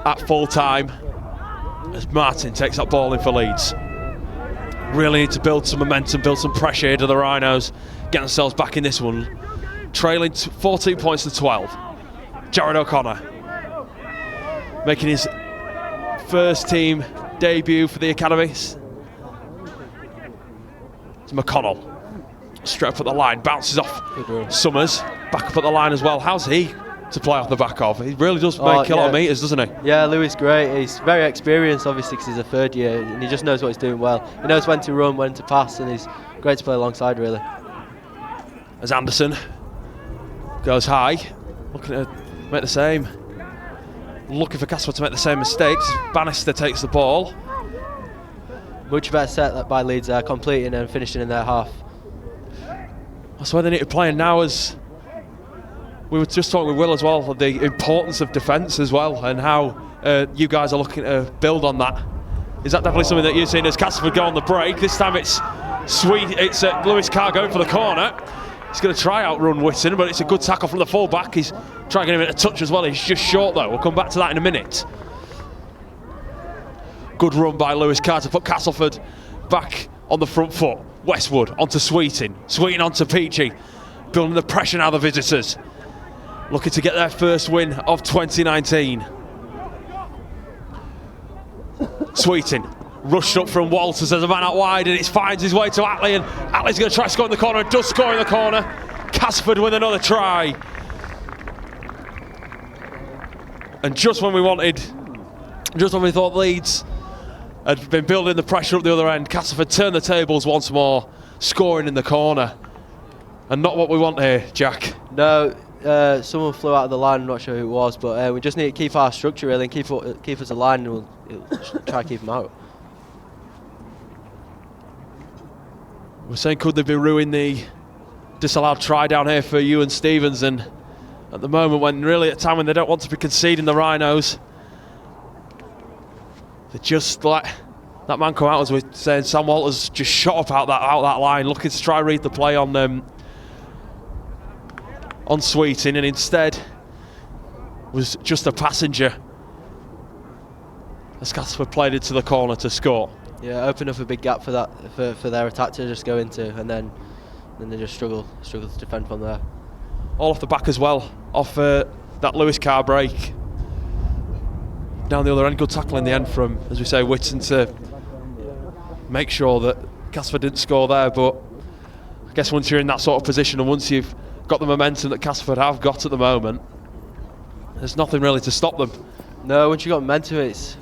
at full time as Martin takes that ball in for Leeds. Really need to build some momentum, build some pressure here to the Rhinos, get themselves back in this one. Trailing 14 points to 12. Jared O'Connor making his first team debut for the academies. It's McConnell. Straight up at the line, bounces off Summers. Back up at the line as well. How's he to play off the back of? He really does make a lot of meters, doesn't he? Yeah, Louie's great. He's very experienced, obviously, because he's a third year, and he just knows what he's doing well. He knows when to run, when to pass, and he's great to play alongside, really. As Anderson goes high, looking to make the same. Looking for Castleford to make the same mistakes. Bannister takes the ball. Much better set by Leeds there, completing and finishing in their half. That's why they need to play now, as we were just talking with Will as well, the importance of defence as well, and how you guys are looking to build on that. Is that definitely something that you've seen as Castleford go on the break? This time it's Lewis Carr going for the corner. He's going to try outrun Whitton, but it's a good tackle from the full-back. He's trying to get him in a touch as well. He's just short though. We'll come back to that in a minute. Good run by Lewis Carr to put Castleford back on the front foot. Westwood onto Sweeting. Sweeting onto Peachy. Building the pressure now, the visitors. Looking to get their first win of 2019. Sweeting rushed up from Walters. There's a man out wide, and it finds his way to Attlee, and Attlee's going to try to score in the corner, and does score in the corner. Castleford with another try. And just when we thought Leeds had been building the pressure up the other end, Castleford turned the tables once more, scoring in the corner. And not what we want here, Jack. No, someone flew out of the line, I'm not sure who it was, but we just need to keep our structure really, and keep us aligned, and we'll try to keep them out. We're saying, could they be ruining the disallowed try down here for you and Stevens? And at the moment, when really at a time when they don't want to be conceding, the Rhinos, they're just like That man come out, as we're saying, Sam Walters just shot up out that line, looking to try read the play on Sweeting, and instead was just a passenger as Castleford played into the corner to score. Yeah, opened up a big gap for their attack to just go into, and then they just struggle to defend from there. All off the back as well, off that Lewis Carr break. Down the other end, good tackle in the end from, as we say, Whitton to make sure that Castleford didn't score there. But I guess once you're in that sort of position and once you've got the momentum that Castleford have got at the moment, there's nothing really to stop them. No, once you've got momentum, it's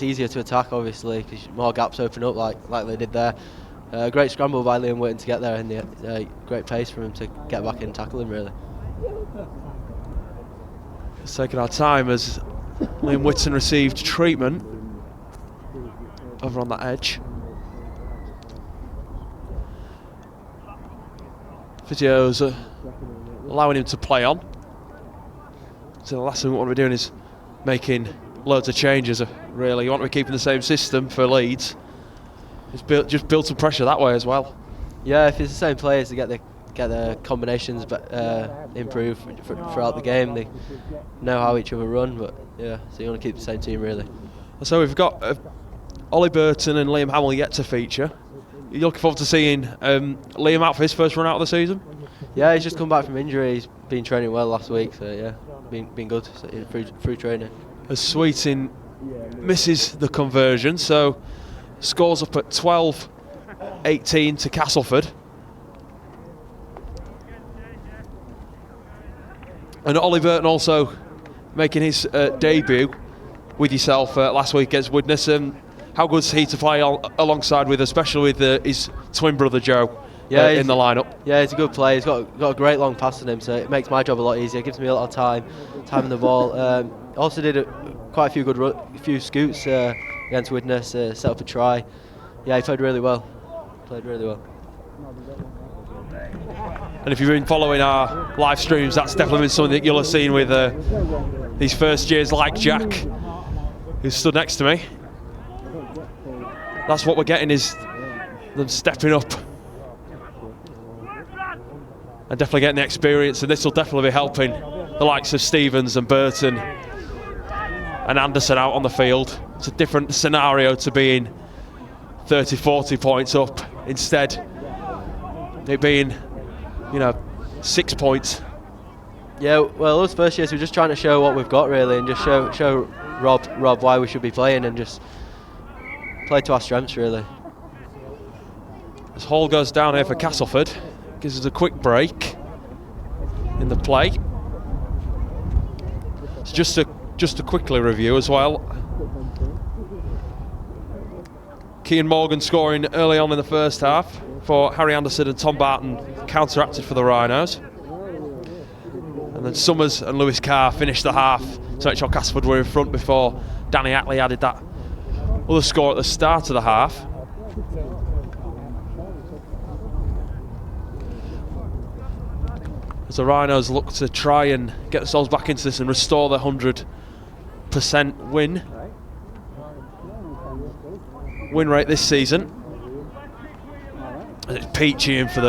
easier to attack, obviously, because more gaps open up like they did there. Great scramble by Liam Whitton to get there, and great pace for him to get back in and tackle him, really. It's taking our time as Liam Whitton received treatment over on that edge. Physio's allowing him to play on. So the last thing we want to be doing is making loads of changes, really. You want to be keeping the same system for Leeds. Just build some pressure that way as well. Yeah, if it's the same players, to get the combinations improve throughout the game. They know how each other run, but yeah, so you want to keep the same team, really. So we've got Ollie Burton and Liam Hamill yet to feature. You're looking forward to seeing Liam out for his first run out of the season? Yeah, he's just come back from injury. He's been training well last week, so yeah, been good through training. As Sweeting misses the conversion, so scores up at 12-18 to Castleford. And Ollie Burton also making his debut with yourself last week against Widnes. How good is he to play alongside with, especially with his twin brother Joe in the lineup? Yeah, he's a good player. He's got a great long pass on him, so it makes my job a lot easier. It gives me a lot of time in the ball. Also did quite a few scoots against Widnes, set up a try. Yeah, he played really well. And if you've been following our live streams, that's definitely been something that you'll have seen with these first years, like Jack, who stood next to me. That's what we're getting, is them stepping up and definitely getting the experience, and this will definitely be helping the likes of Stevens and Burton and Anderson out on the field. It's a different scenario to being 30-40 points up, instead it being 6 points. Yeah, well, those first years we're just trying to show what we've got, really, and just show Rob why we should be playing, and just play to our strengths, really. As Hall goes down here for Castleford, gives us a quick break in the play. So just to quickly review as well. Cian Morgan scoring early on in the first half for Harry Anderson, and Tom Barton counteracted for the Rhinos. And then Summers and Lewis Carr finished the half to make sure Castleford were in front before Danny Ackley added that other score at the start of the half. As the Rhinos look to try and get themselves back into this and restore their 100% win rate this season. And it's Peachy in for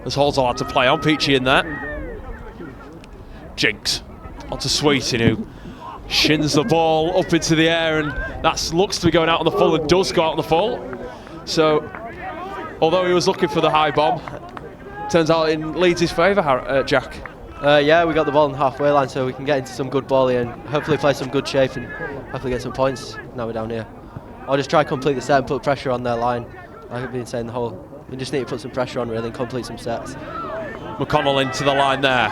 as Hall's allowed to play on. Peachy in there. Jinx onto Sweeting, who shins the ball up into the air, and that looks to be going out on the full and does go out on the full. So although he was looking for the high bomb, turns out in Leeds' favour, Jack. Yeah, we got the ball on the halfway line, so we can get into some good volley and hopefully play some good shape and hopefully get some points now we're down here. Or just try to complete the set and put pressure on their line. Like I've been saying the whole, we just need to put some pressure on, really, and complete some sets. McConnell into the line there.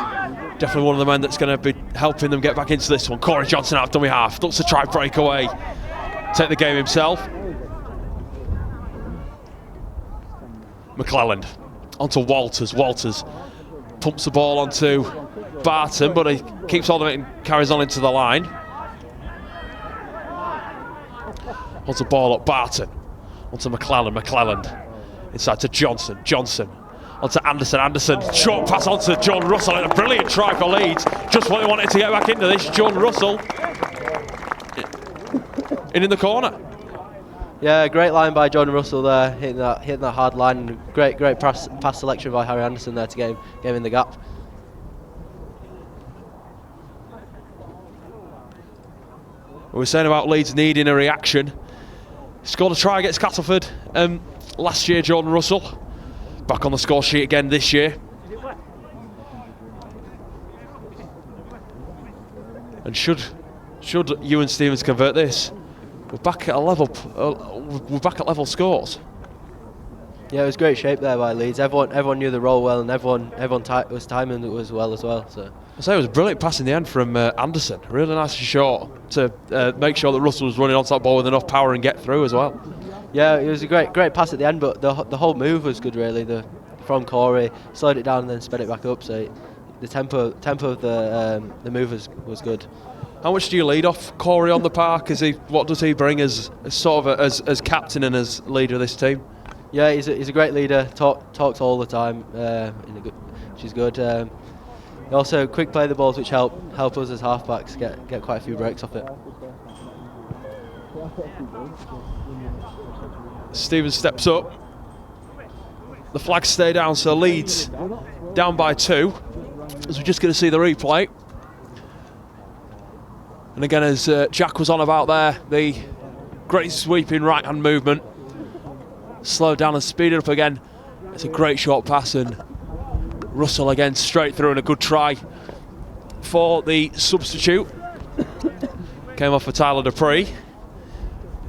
Definitely one of the men that's going to be helping them get back into this one. Corey Johnson out of dummy half. Looks to try break away. Take the game himself. McClelland onto Walters. Walters pumps the ball onto Barton, but he keeps hold of it and carries on into the line. Onto ball up Barton. Onto McClelland. Inside to Johnson. Onto Anderson. Short pass onto John Russell, and a brilliant try for Leeds. Just what they wanted to get back into this. John Russell in the corner. Yeah, great line by Jordan Russell there, hitting that hard line. And great pass selection by Harry Anderson there to get him in the gap. We were saying about Leeds needing a reaction. Scored a try against Castleford last year, Jordan Russell. Back on the score sheet again this year. And should Ewan Stevens convert this, we're back at a level. We're back at level scores. Yeah, it was great shape there by Leeds. Everyone knew the role well, and everyone was timing it as well. So I say it was a brilliant pass in the end from Anderson. Really nice and short to make sure that Russell was running onto that ball with enough power and get through as well. Yeah, it was a great pass at the end, but the whole move was good really. From Corey, slowed it down and then sped it back up. So the tempo of the move was good. How much do you lead off Corey on the park? What does he bring as sort of as captain and as leader of this team? Yeah, he's a great leader. Talks all the time. Which is good. Also, quick play the balls, which help us as halfbacks get quite a few breaks off it. Stevens steps up. The flags stay down, so Leeds down by 2. As we're just going to see the replay. And again, as Jack was on about there, the great sweeping right-hand movement. Slowed down and speeded up again. It's a great short pass, and Russell again straight through, and a good try for the substitute. Came off for Tyler Dupree,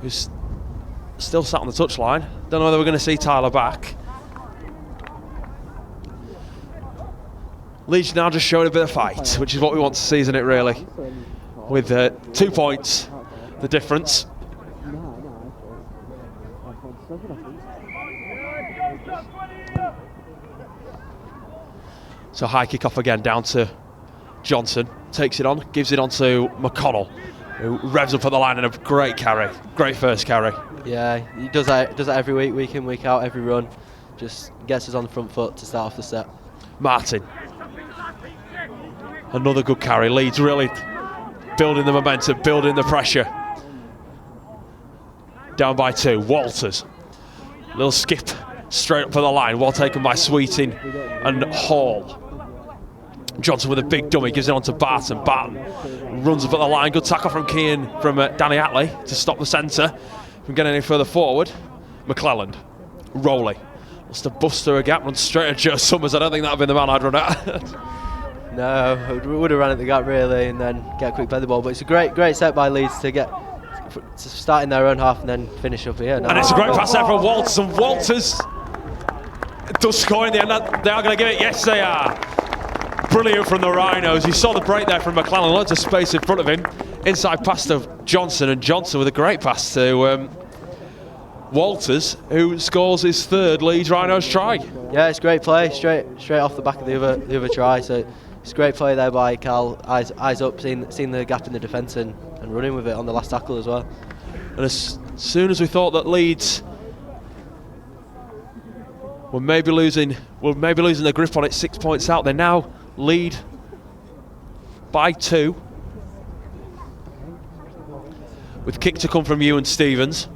who's still sat on the touchline. Don't know whether we're going to see Tyler back. Leeds now just showing a bit of fight, which is what we want to see, isn't it, really? With 2 points, the difference. So high kick off again, down to Johnson. Takes it on, gives it on to McConnell, who revs up at the line, and a great carry. Great first carry. Yeah, he does that every week in, week out, every run. Just gets us on the front foot to start off the set. Martin. Another good carry. Leeds really building the momentum, building the pressure. Down by 2. Walters. Little skip straight up for the line. Well taken by Sweeting and Hall. Johnson with a big dummy. Gives it on to Barton. Barton runs up at the line. Good tackle from Keane, from Danny Atley to stop the centre from getting any further forward. McClelland. Rowley. Wants to bust through a gap. Runs straight at Joe Summers. I don't think that would have been the man I'd run at. No, we would have run at the gap really, and then get a quick play the ball. But it's a great set by Leeds to start in their own half and then finish up here. And it's a great pass there from Walters, and Walters does score in the end. They are going to give it. Yes, they are. Brilliant from the Rhinos. You saw the break there from McClellan. Loads of space in front of him. Inside pass to Johnson, and Johnson with a great pass to Walters, who scores his 3rd Leeds Rhinos try. Yeah, it's great play, straight off the back of the other try. So it's great play there by Cal. Eyes up, seeing the gap in the defence and running with it on the last tackle as well. And as soon as we thought that Leeds were maybe losing the grip on it, 6 points out, they now lead by 2. With kick to come from Ewan Stevens.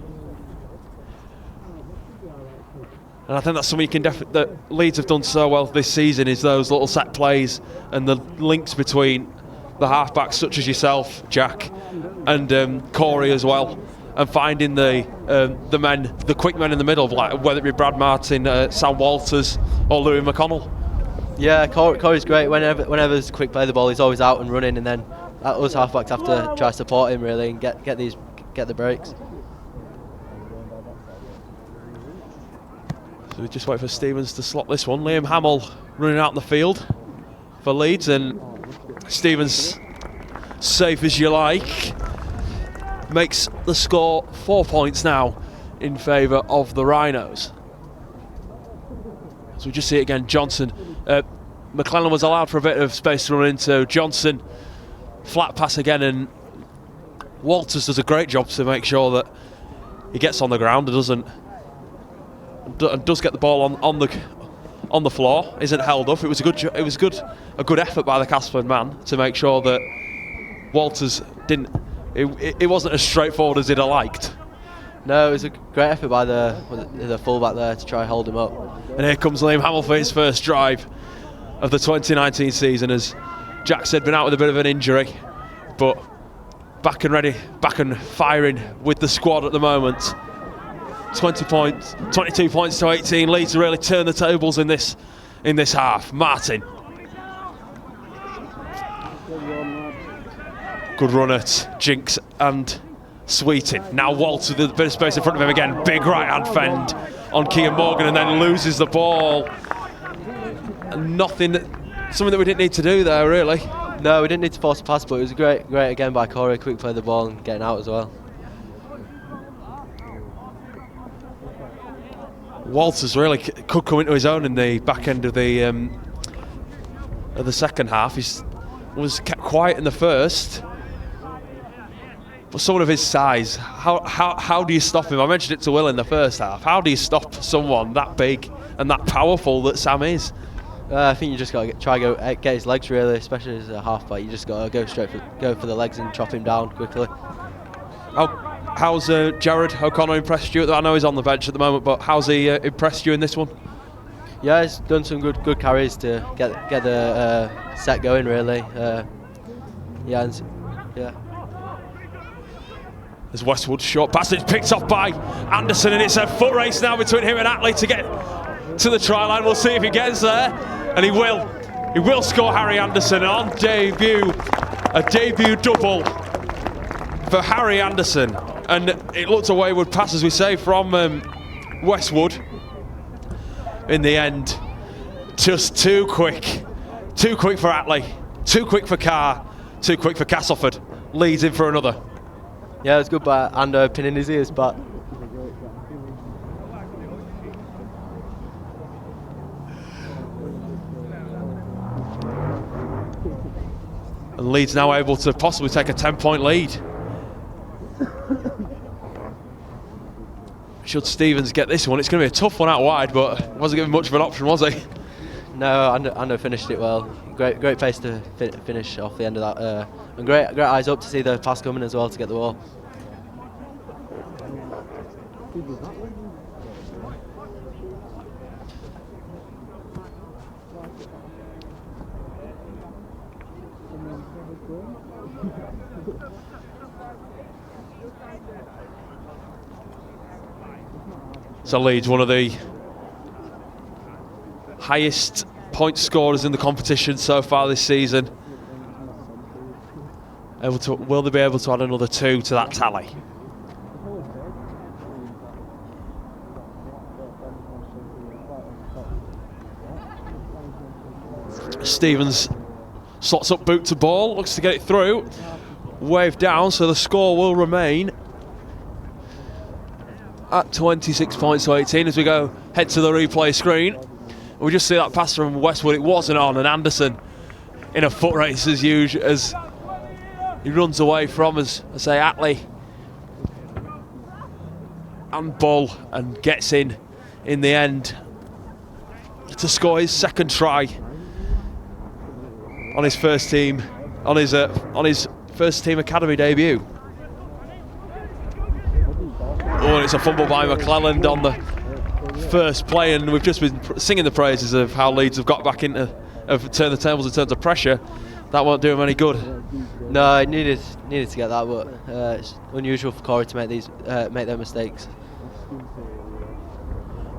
And I think that's something you can that Leeds have done so well this season, is those little set plays and the links between the halfbacks such as yourself, Jack, and Corey as well, and finding the quick men in the middle, like whether it be Brad Martin, Sam Walters, or Louie Mcconnell. Yeah, Corey's great. Whenever there's a quick play the ball, he's always out and running, and then us halfbacks have to try to support him really and get the breaks. So we just wait for Stevens to slot this one. Liam Hamill running out in the field for Leeds, and Stevens, safe as you like, makes the score 4 points now in favour of the Rhinos. So we just see it again. Johnson, McClellan was allowed for a bit of space to run into. Johnson, flat pass again, and Walters does a great job to make sure that he gets on the ground and does get the ball on the floor. Isn't held up. It was a good effort by the Castleford man to make sure that Walters didn't. It wasn't as straightforward as he'd have liked, No, it was a great effort by the fullback there to try and hold him up. And here comes Liam Hamill for his first drive of the 2019 season, as Jack said, been out with a bit of an injury, but back and ready, back and firing with the squad at the moment. 22 points to 18. Leeds really turn the tables in this half. Martin. Good run at Jinx and Sweeting. Now Waltz with a bit of space in front of him again. Big right hand fend on Kean Morgan, and then loses the ball. And something that we didn't need to do there, really. No, we didn't need to force a pass, but it was great again by Corey. Quick play the ball and getting out as well. Walters really could come into his own in the back end of the second half. He was kept quiet in the first. But someone of his size, how do you stop him? I mentioned it to Will in the first half. How do you stop someone that big and that powerful that Sam is? I think you just got to try to get his legs, really, especially as a halfback. You just got to go for the legs and chop him down quickly. How's Jared O'Connor impressed you? I know he's on the bench at the moment, but how's he impressed you in this one? Yeah, he's done some good carries to get the set going, really. Yeah. There's Westwood, short passage picked off by Anderson, and it's a foot race now between him and Attlee to get to the try line. We'll see if he gets there, and he will. He will score, Harry Anderson, on debut. A debut double for Harry Anderson, and it looked a wayward pass, as we say, from Westwood. In the end, just too quick for Attlee, too quick for Carr, too quick for Castleford. Leeds in for another. Yeah, it was good by Ando pinning his ears back. And Leeds now able to possibly take a 10-point lead. Should Stevens get this one, it's going to be a tough one out wide, but wasn't given much of an option, was he? No, Ando finished it well. Great pace to finish off the end of that. And great eyes up to see the pass coming as well to get the ball. So Leeds, one of the highest point scorers in the competition so far this season. Will they be able to add another 2 to that tally? Stevens slots up boot to ball, looks to get it through. Wave down, so the score will remain at 26 points to 18 as we head to the replay screen. We just see that pass from Westwood, it wasn't on, and Anderson in a foot race as usual, as he runs away from, as I say, Attlee and Bull, and gets in the end to score his second try on his first team academy debut. Oh, and it's a fumble by McClelland on the first play, and we've just been singing the praises of how Leeds have got back turned the tables in terms of pressure. That won't do him any good. No, he needed to get that, but it's unusual for Corey to make their mistakes.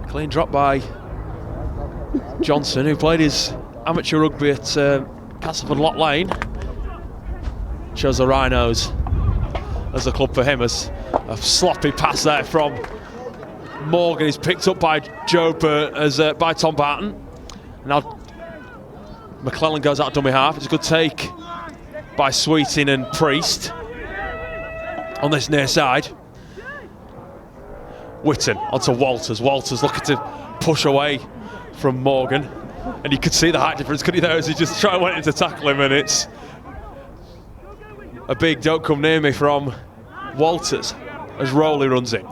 Clean drop by Johnson, who played his amateur rugby at Castleford Lot Lane. Chose the Rhinos as a club for him, as a sloppy pass there from Morgan is picked up by by Tom Barton. Now McClelland goes out dummy half. It's a good take by Sweeting and Priest on this near side. Witten onto Walters. Walters looking to push away from Morgan, and you could see the height difference, couldn't you, there, as he just went in to tackle him, and it's a big "don't come near me" from Walters as Rowley runs in.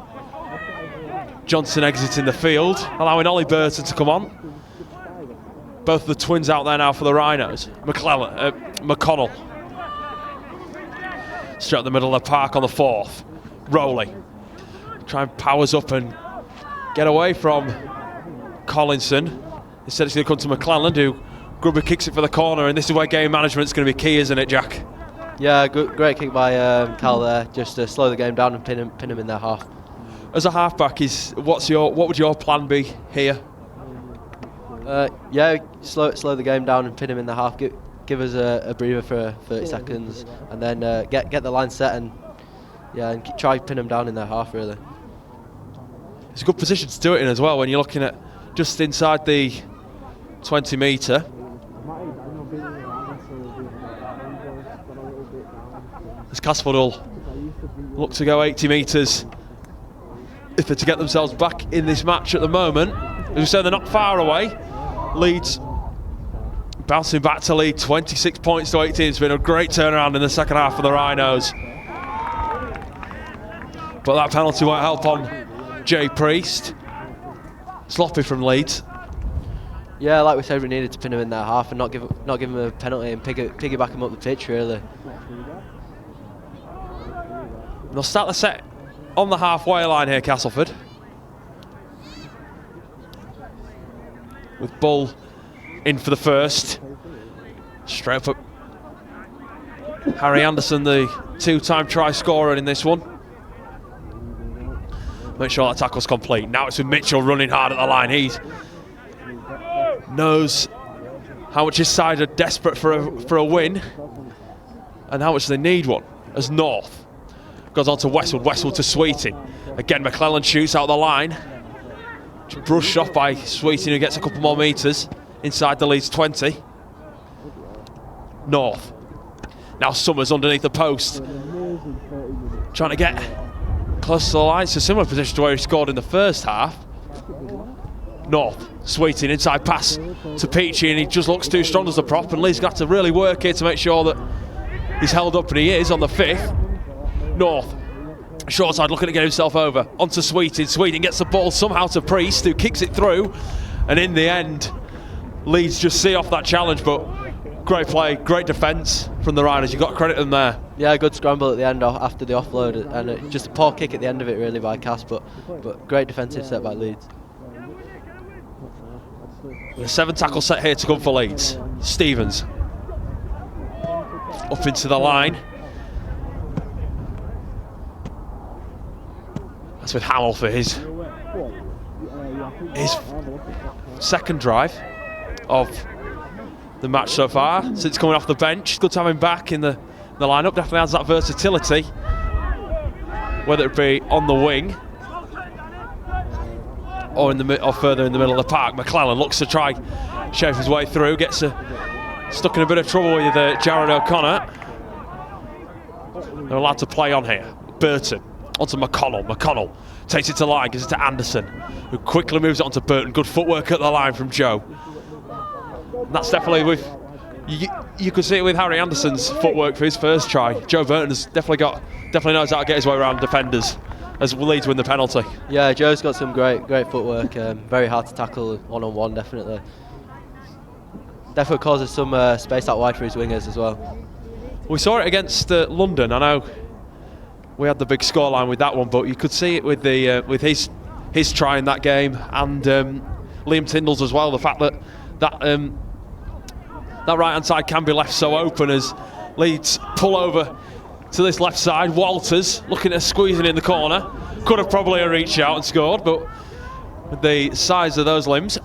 Johnson exiting the field, allowing Ollie Burton to come on. Both of the twins out there now for the Rhinos. McConnell. Straight up the middle of the park on the fourth. Rowley Try and powers up and get away from Collinson. Instead it's going to come to McClelland, who Grubber kicks it for the corner, and this is where game management's going to be key, isn't it, Jack? Yeah, great kick by Cal there, just to slow the game down and pin him in their half. As a halfback, what would your plan be here? Yeah, slow the game down and pin him in the half. Give us a breather for 30 seconds, and then get the line set and try pin them down in their half. Really, it's a good position to do it in as well when you're looking at just inside the 20 metre. As Castleford will look to go 80 metres if they're to get themselves back in this match at the moment. As we say, they're not far away. Leeds bouncing back to lead 26 points to 18. It's been a great turnaround in the second half for the Rhinos. But that penalty won't help on Jay Priest. Sloppy from Leeds. Yeah, like we said, we needed to pin him in their half and not give him a penalty and piggyback him up the pitch, really. They'll start the set on the halfway line here, Castleford. With Bull in for the first. Straight up at Harry Anderson, the two-time try scorer in this one. Make sure that tackle's complete. Now it's with Mitchell running hard at the line. He knows how much his side are desperate for a win and how much they need one. As North goes on to Westwood to Sweeting. Again, McClelland shoots out the line. Just brushed off by Sweeting, who gets a couple more metres inside the Leeds 20. North. Now Summers underneath the post. Trying to get close to the line. It's a similar position to where he scored in the first half. North. Sweeting, inside pass to Peachy, and he just looks too strong as the prop, and Lee's got to really work here to make sure that he's held up, and he is on the 5th. North, short side, looking to get himself over. Onto Sweeting. Sweeting gets the ball somehow to Priest, who kicks it through. And in the end, Leeds just see off that challenge, but great play, great defence from the Rhinos. You've got to credit them there. Yeah, good scramble at the end after the offload, and just a poor kick at the end of it, really, by Cass, but great defensive set by Leeds. A 7 tackle set here to come for Leeds. Stevens. Up into the line. That's with Hamill for his second drive of the match so far since coming off the bench. Good to have him back in the lineup. Definitely adds that versatility, whether it be on the wing or further in the middle of the park. McClelland looks to try shave his way through, gets stuck in a bit of trouble with Jared O'Connor. They're allowed to play on here. Burton onto McConnell. McConnell takes it to line, gives it to Anderson, who quickly moves it onto Burton. Good footwork at the line from Joe. And that's definitely with you could see it with Harry Anderson's footwork for his first try. Joe Burton has definitely knows how to get his way around defenders as Leeds win the penalty. Yeah, Joe's got some great footwork. Very hard to tackle one-on-one, definitely. Definitely causes some space out wide for his wingers as well. We saw it against London. I know we had the big scoreline with that one, but you could see it with his try in that game, and Liam Tyndall's as well. The fact that right hand side can be left so open as Leeds pull over to this left side. Walters looking at squeezing in the corner. Could have probably reached out and scored, but with the size of those limbs.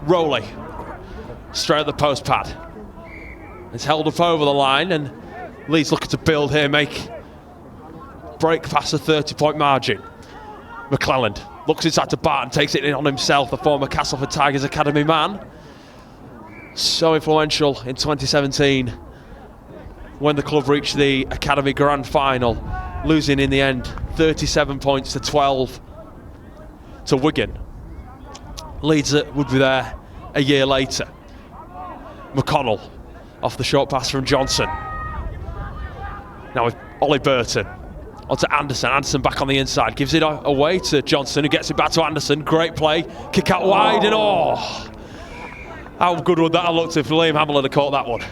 Rowley straight at the post pad. It's held up over the line, and Leeds looking to build here, break past the 30-point margin. McClelland looks inside to Barton, takes it in on himself, the former Castleford Tigers Academy man. So influential in 2017 when the club reached the Academy Grand Final, losing in the end 37 points to 12 to Wigan. Leeds would be there a year later. McConnell off the short pass from Johnson. Now with Ollie Burton onto Anderson. Anderson back on the inside, gives it away to Johnson, who gets it back to Anderson. Great play, kick out wide, and how good would that have looked if Liam Hamill had caught that one?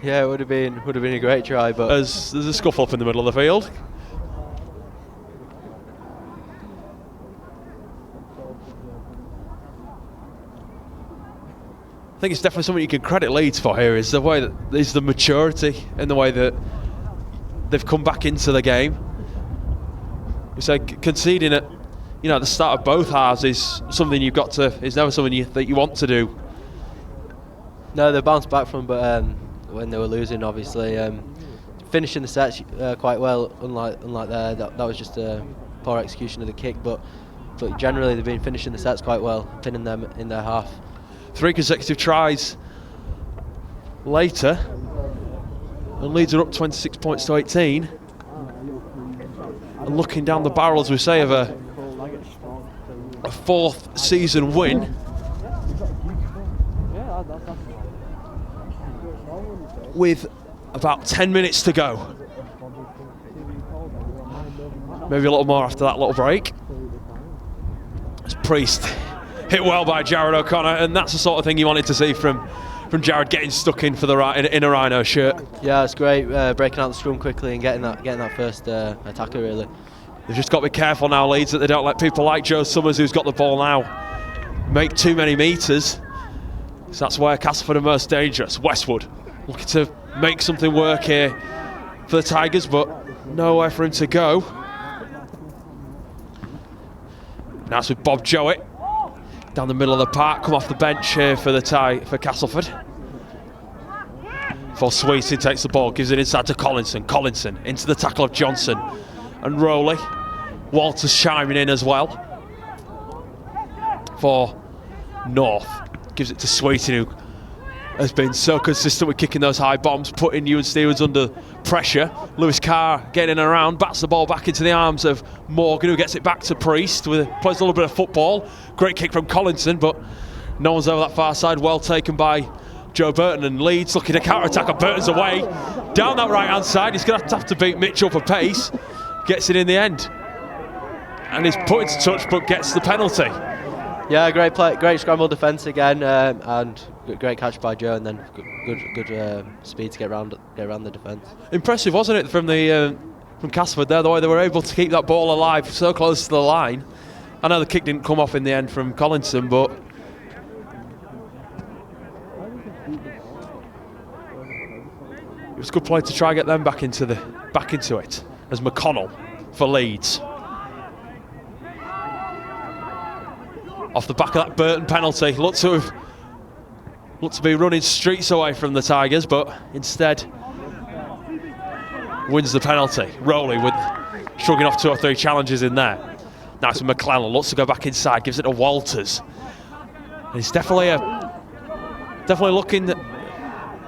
Yeah, it would have been a great try, but there's a scuffle up in the middle of the field. I think it's definitely something you can credit Leeds for here, is the way that is the maturity in the way that they've come back into the game. We say conceding at the start of both halves is something you've got to, is never something that you want to do. No, they bounced back from, but when they were losing, obviously, finishing the sets quite well. Unlike there, that was just a poor execution of the kick. But generally, they've been finishing the sets quite well, pinning them in their half. 3 consecutive tries later, and Leeds are up 26 points to 18. And looking down the barrel, as we say, of a 4th season win. With about 10 minutes to go. Maybe a little more after that little break. As Priest hit well by Jared O'Connor, and that's the sort of thing you wanted to see from Jared, getting stuck in for in a Rhino shirt. Yeah, it's great, breaking out the scrum quickly and getting that first attacker, really. They've just got to be careful now, Leeds, that they don't let people like Joe Summers, who's got the ball now, make too many metres. So that's where Castleford are most dangerous. Westwood looking to make something work here for the Tigers, but nowhere for him to go. Now it's with Bob Jowett down the middle of the park, come off the bench here for Castleford. For Sweeting takes the ball, gives it inside to Collinson. Collinson into the tackle of Johnson and Rowley. Walters chiming in as well for North. Gives it to Sweeting, who has been so consistent with kicking those high bombs, putting Ewan Stewards under pressure. Lewis Carr getting around, bats the ball back into the arms of Morgan, who gets it back to Priest, plays a little bit of football. Great kick from Collinson, but no one's over that far side. Well taken by Joe Burton, and Leeds looking to counter-attack, and Burton's away. Down that right-hand side, he's going to have to beat Mitchell for pace. Gets it in the end. And he's put into touch, but gets the penalty. Yeah, great play, great scramble defence again, and great catch by Joe, and then good speed to get around the defence. Impressive, wasn't it, from Castleford there, the way they were able to keep that ball alive so close to the line. I know the kick didn't come off in the end from Collinson, but it was a good play to try and get them back into it. As McConnell for Leeds. Off the back of that Burton penalty, looked to be running streets away from the Tigers, but instead wins the penalty. Rowley with shrugging off 2 or 3 challenges in there. Now it's McClellan, looks to go back inside, gives it to Walters. And he's definitely looking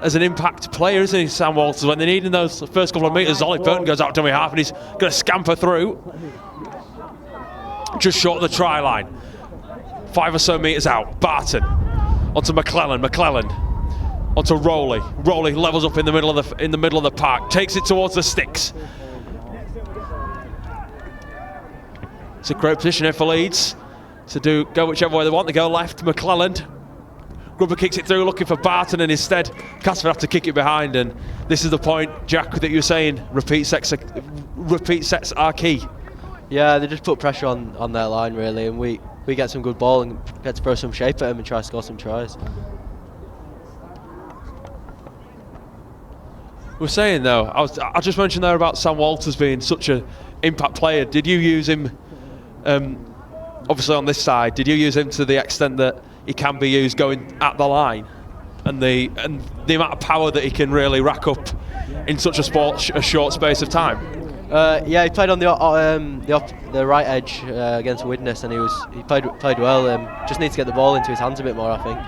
as an impact player, isn't he, Sam Walters? When they're needing those first couple of metres, Ollie Burton goes out dummy half and he's going to scamper through. Just short of the try line. 5 or so metres out. Barton onto McClellan. McClellan onto Rowley. Rowley levels up in the middle of the park. Takes it towards the sticks. It's a great position here for Leeds to go whichever way they want. They go left. McClellan. Grubber kicks it through, looking for Barton, and instead Castleford have to kick it behind. And this is the point, Jack, that you were saying. Repeat sets are key. Yeah, they just put pressure on their line, really, and we get some good ball and get to throw some shape at them and try to score some tries. We're saying though, I just mentioned there about Sam Walters being such an impact player. Did you use him, obviously on this side, did you use him to the extent that he can be used going at the line, and the amount of power that he can really rack up in such a short space of time? Yeah, he played on the right edge against Widnes, and he played well. Just needs to get the ball into his hands a bit more, I think.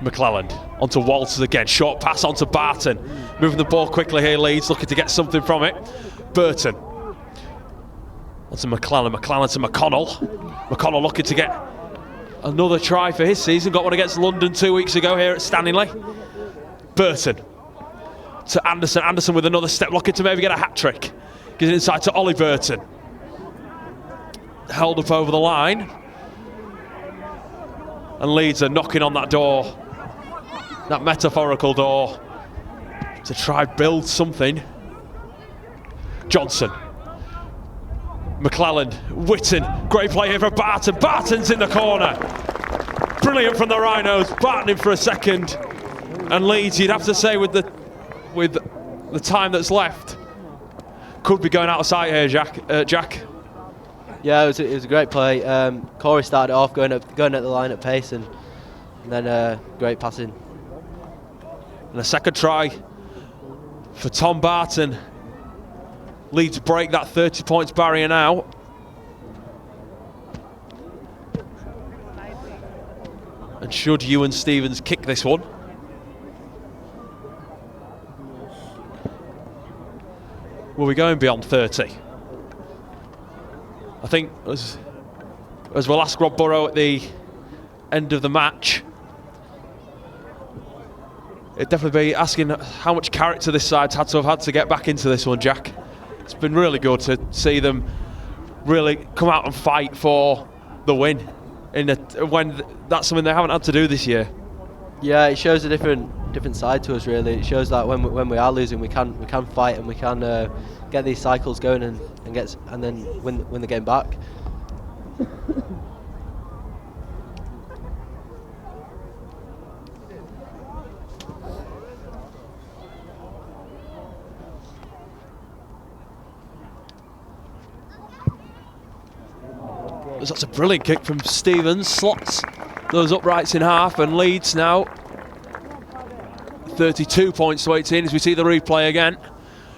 McClelland onto Walters again, short pass onto Barton, moving the ball quickly here. Leeds looking to get something from it. Burton onto McClellan. McClellan to McConnell. McConnell looking to get another try for his season. Got one against London 2 weeks ago here at Stanningley. Burton to Anderson. Anderson with another step, looking to maybe get a hat-trick. Gives it inside to Ollie Burton. Held up over the line. And Leeds are knocking on that door, that metaphorical door, to try build something. Johnson. McClellan. Witten. Great play here for Barton. Barton's in the corner. Brilliant from the Rhinos, batting for a second. And Leeds, you'd have to say, with the time that's left, could be going out of sight here, Jack. Yeah, it was a great play. Corey started it off going at the line at pace, and then great passing. And a second try for Tom Barton. Leeds break that 30 points barrier now. And should Ewan Stevens kick this one? Will we going beyond 30? I think as we'll ask Rob Burrow at the end of the match, it'd definitely be asking how much character this side's had to have had to get back into this one, Jack. It's been really good to see them really come out and fight for the win when that's something they haven't had to do this year. Yeah, it shows a different side to us, really. It shows that when we are losing, we can fight and we can get these cycles going and then win the game back. That's a brilliant kick from Stevens, slots those uprights in half, and Leeds now 32 points to 18 as we see the replay again.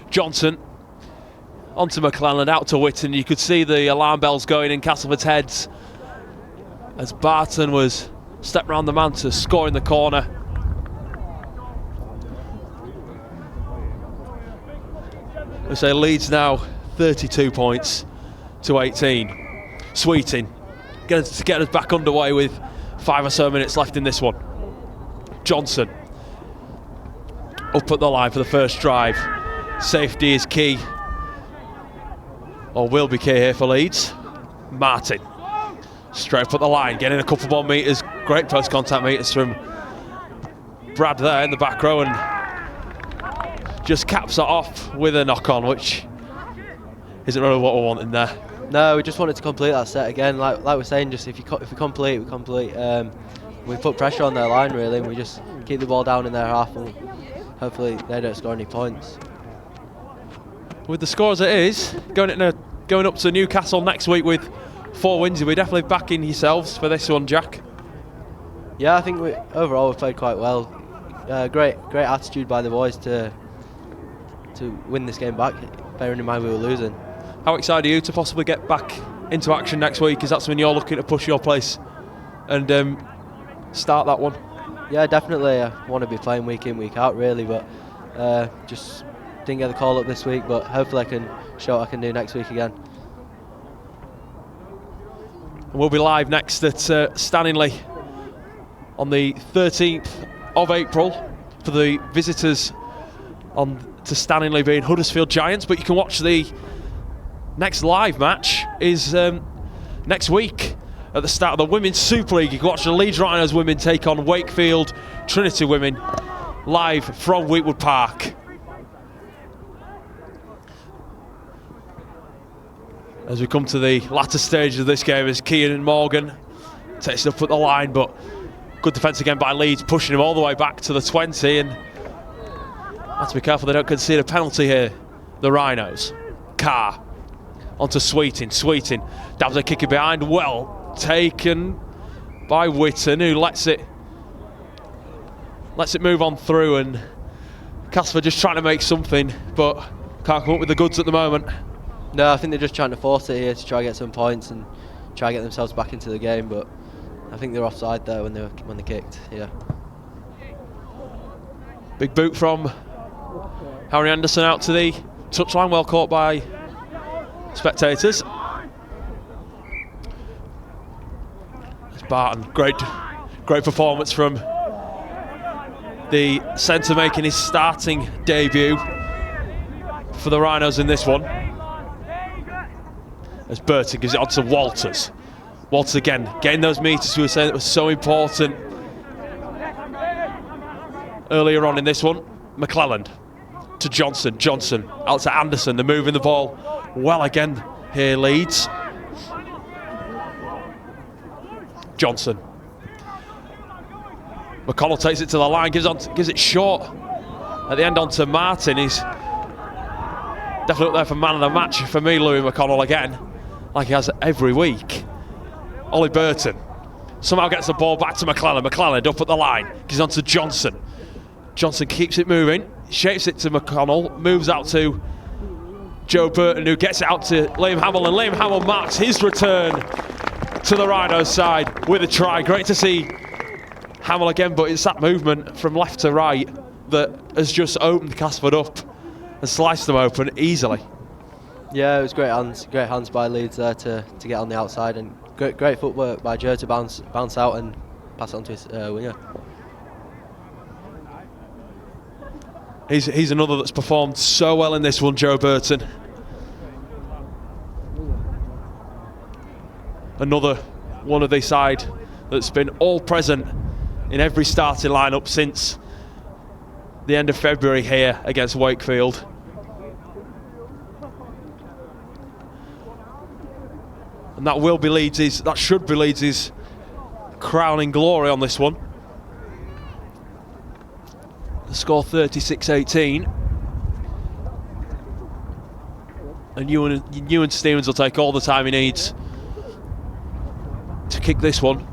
Johnson onto McClelland, out to Witten. You could see the alarm bells going in Castleford's heads as Barton was stepped round the man to score in the corner. We say Leeds now 32 points to 18. Sweeting get us back underway with 5 or so minutes left in this one. Johnson up at the line for the first drive. Safety is key, or will be key here for Leeds. Martin straight up at the line, getting a couple more metres. Great post contact metres from Brad there in the back row, and just caps it off with a knock on, which isn't really what we're wanting there. No, we just wanted to complete that set again. Like we're saying, just if we complete, we complete. We put pressure on their line really, and we just keep the ball down in their half, and hopefully they don't score any points. With the score as it is, going up to Newcastle next week with 4 wins, we're definitely backing yourselves for this one, Jack. Yeah, I think overall we played quite well. Great attitude by the boys to win this game back, bearing in mind we were losing. How excited are you to possibly get back into action next week? Is that something you're looking to push your place and start that one? Yeah, definitely. I want to be playing week in, week out really, but just didn't get the call up this week, but hopefully I can show what I can do next week again. We'll be live next at Stanningley on the 13th of April for the visitors to Stanningley being Huddersfield Giants, but you can watch the next live match is next week at the start of the Women's Super League. You can watch the Leeds Rhinos women take on Wakefield Trinity women live from Wheatwood Park. As we come to the latter stage of this game, as Kean Morgan takes it up at the line, but good defence again by Leeds, pushing him all the way back to the 20, and have to be careful they don't concede a penalty here, the Rhinos. Carr onto Sweeting. Dabs a kick it behind, well taken by Witten, who lets it move on through, and Castleford just trying to make something, but can't come up with the goods at the moment. No, I think they're just trying to force it here to try to get some points and try to get themselves back into the game, but I think they're offside there when they kicked. Yeah. Big boot from Harry Anderson out to the touchline, well caught by spectators. It's Barton, great performance from the centre making his starting debut for the Rhinos in this one. As Burton gives it on to Walters. Walters again, getting those metres we were saying that was so important earlier on in this one. McClelland to Johnson out to Anderson. They're moving the ball well again here, Leeds. Johnson McConnell takes it to the line, gives it short at the end onto Martin. He's definitely up there for man of the match for me, Louie Mcconnell again, like he has every week. Ollie Burton somehow gets the ball back to McClelland. McClelland up at the line, gives on to Johnson. Johnson keeps it moving, shapes it to McConnell, moves out to Joe Burton, who gets it out to Liam Hamill, and Liam Hamill marks his return to the Rhinos side with a try. Great to see Hamill again, but it's that movement from left to right that has just opened Castleford up and sliced them open easily. Yeah, it was great hands by Leeds there to get on the outside, and great footwork by Joe to bounce out and pass it on to his winger. He's another that's performed so well in this one, Joe Burton. Another one of the side that's been all present in every starting lineup since the end of February here against Wakefield. And that should be Leeds' crowning glory on this one. The score 36-18. And Ewan Stevens will take all the time he needs to kick this one.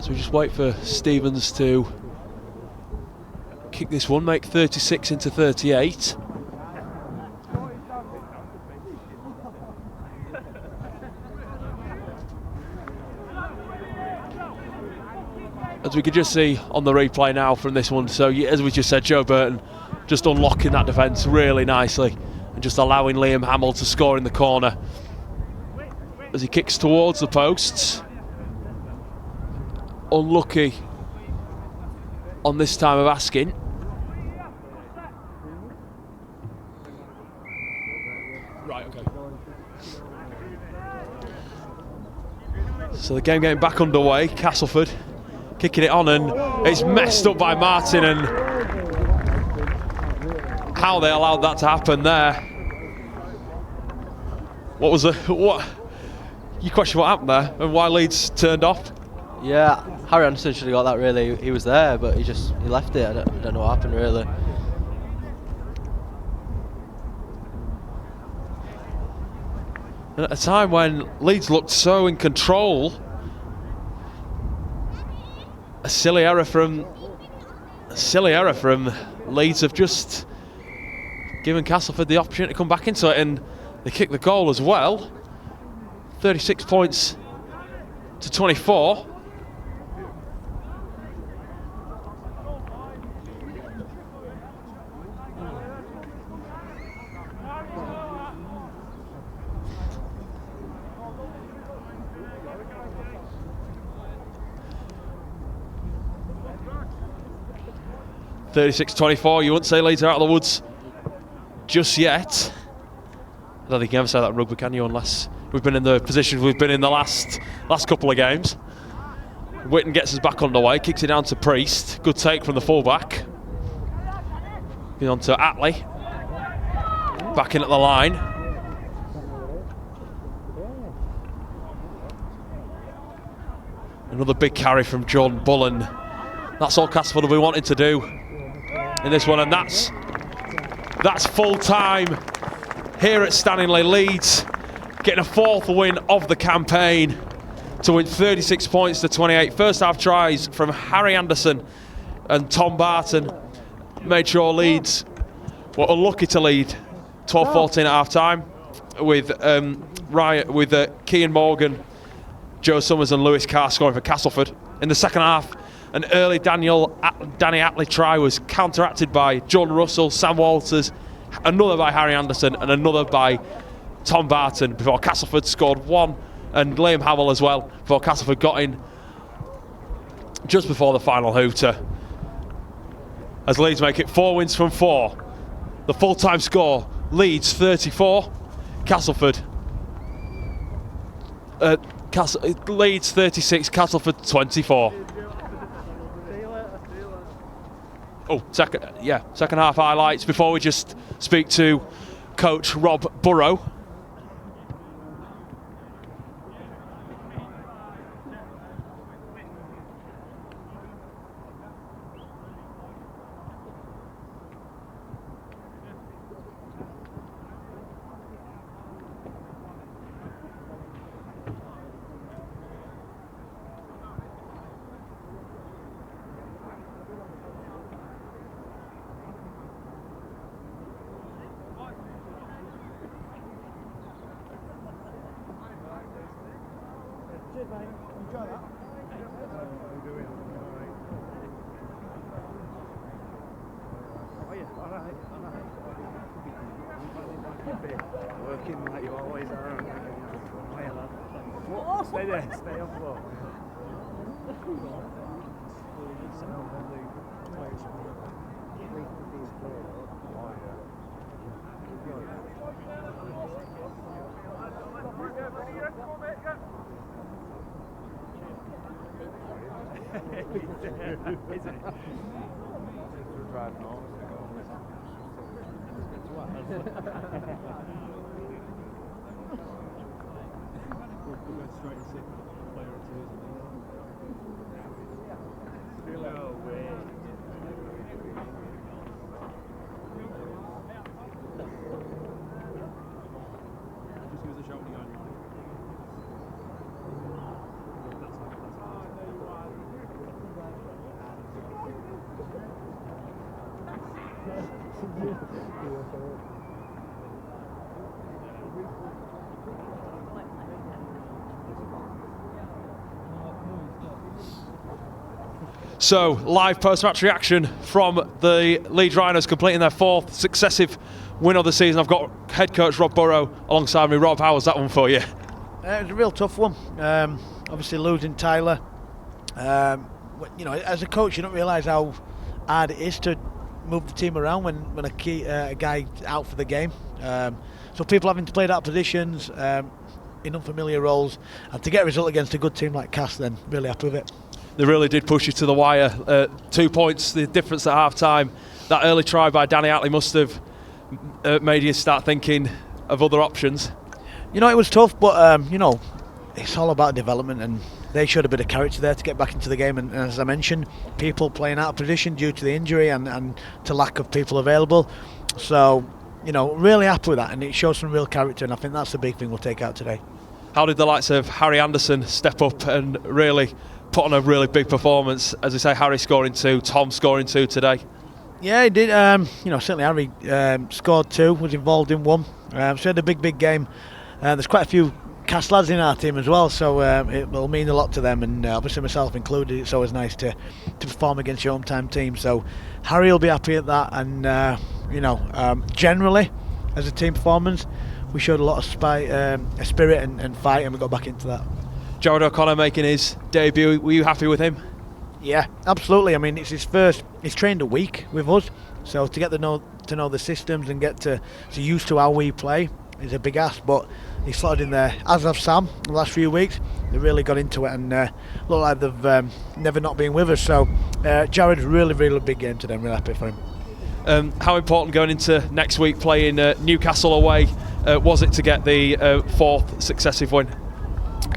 So we just wait for Stevens to kick this one, make 36 into 38. As we could just see on the replay now from this one, so as we just said, Joe Burton just unlocking that defence really nicely and just allowing Liam Hamill to score in the corner as he kicks towards the posts. Unlucky on this time of asking. Right, okay. So the game getting back underway. Castleford kicking it on, and it's messed up by Martin, and how they allowed that to happen there. You question what happened there and why Leeds turned off? Yeah, Harry Anderson should have got that really. He was there, but he left it. I don't know what happened really. And at a time when Leeds looked so in control, a silly error from Leeds have just given Castleford the opportunity to come back into it, and they kicked the goal as well. 36 points to 24. (36-24). You wouldn't say Leeds are out of the woods just yet. I don't think you can ever say that in rugby, can you, unless we've been in the positions we've been in the last couple of games. Whitten gets us back underway, kicks it down to Priest. Good take from the fullback. Going on to Atley. Back in at the line. Another big carry from John Bullen. That's all Castleford will be wanting to do in this one, and that's full time here at Stanningley. Leeds getting a fourth win of the campaign to win 36 points to 28. First half tries from Harry Anderson and Tom Barton made sure Leeds were unlucky to lead 12-14 at half time with Cian Morgan, Joe Summers and Lewis Carr scoring for Castleford. In the second half, an early Danny Atley try was counteracted by John Russell, Sam Walters, another by Harry Anderson and another by Tom Barton before Castleford scored one, and Liam Hamill as well, before Castleford got in just before the final hooter. As Leeds make it 4 wins from 4. The full-time score, Leeds 34, Castleford Leeds 36, Castleford 24. Oh, second half highlights before we just speak to coach Rob Burrow. Working like you always are. Stay there, stay on floor. Isn't it? Driving home. No way. Just give us a shout when you go. So, live post-match reaction from the Leeds Rhinos completing their 4th successive win of the season. I've got head coach Rob Burrow alongside me. Rob, how was that one for you? It was a real tough one. Obviously losing Tyler. You know, as a coach, you don't realise how hard it is to move the team around when a guy out for the game. So people having to play out positions in unfamiliar roles, and to get a result against a good team like Cass, then really happy with it. They really did push you to the wire. 2 points, the difference at half-time. That early try by Danny Atley must have made you start thinking of other options. You know, it was tough, but you know, it's all about development, and they showed a bit of character there to get back into the game. And as I mentioned, people playing out of position due to the injury and to lack of people available. So, you know, really happy with that, and it shows some real character, and I think that's the big thing we'll take out today. How did the likes of Harry Anderson step up and really put on a really big performance? As we say, Harry scoring 2, Tom scoring 2 today. Yeah, he did. You know, certainly Harry scored 2, was involved in 1. So he had a big game. There's quite a few Cass lads in our team as well, so it will mean a lot to them, and obviously myself included. It's always nice to perform against your home-time team. So Harry will be happy at that, and you know, generally as a team performance, we showed a lot of spirit and fight, and we got back into that. Jared O'Connor making his debut. Were you happy with him? Yeah, absolutely. I mean, it's his first. He's trained a week with us, so to get to know the systems and get to used to how we play is a big ask. But he slotted in there, as have Sam, the last few weeks. They really got into it and look like they've never not been with us. So Jared's really big game today. I'm really happy for him. How important going into next week playing Newcastle away was it to get the 4th successive win?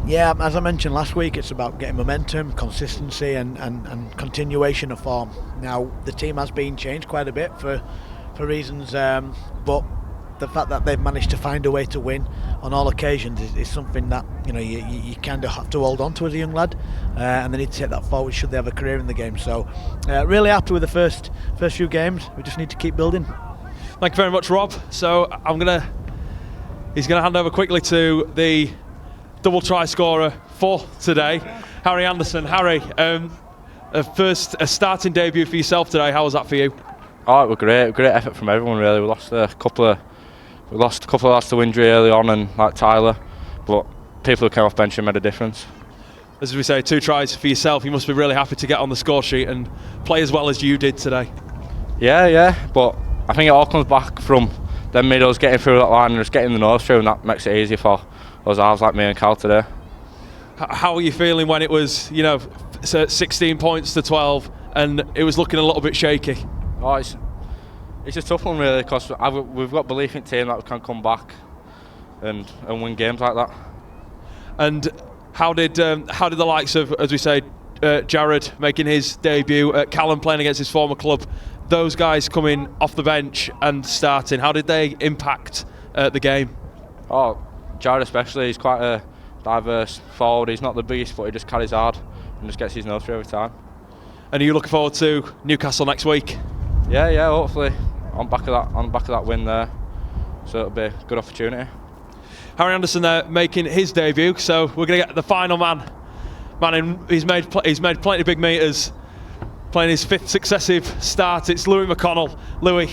Yeah, as I mentioned last week, it's about getting momentum, consistency and continuation of form. Now, the team has been changed quite a bit for reasons, but the fact that they've managed to find a way to win on all occasions is something that, you know, you kind of have to hold on to as a young lad, and they need to take that forward should they have a career in the game. So really happy with the first few games. We just need to keep building. Thank you very much, Rob. So he's gonna hand over quickly to the double try scorer for today, Harry Anderson. Harry, a starting debut for yourself today. How was that for you? Oh, it was great effort from everyone really. We lost a couple of lads to injury early on, and like Tyler, but people who came off bench and made a difference. As we say, 2 tries for yourself. You must be really happy to get on the score sheet and play as well as you did today. Yeah, but I think it all comes back from them middles getting through that line and just getting the nose through, and that makes it easy for us halves like me and Cal today. How are you feeling when it was, 16 points to 12 and it was looking a little bit shaky? Oh, it's a tough one really, because we've got belief in the team that we can come back and win games like that. And how did the likes of, as we say, Jared making his debut, Callum playing against his former club, those guys coming off the bench and starting, how did they impact the game? Oh, Jared especially, he's quite a diverse forward. He's not the biggest, but he just carries hard and just gets his nose through every time. And are you looking forward to Newcastle next week? Yeah, hopefully on the back of that win there, so it'll be a good opportunity. Harry Anderson there making his debut, so we're going to get the final man. He's made plenty of big meters, playing his 5th successive start. It's Louie Mcconnell. Louie,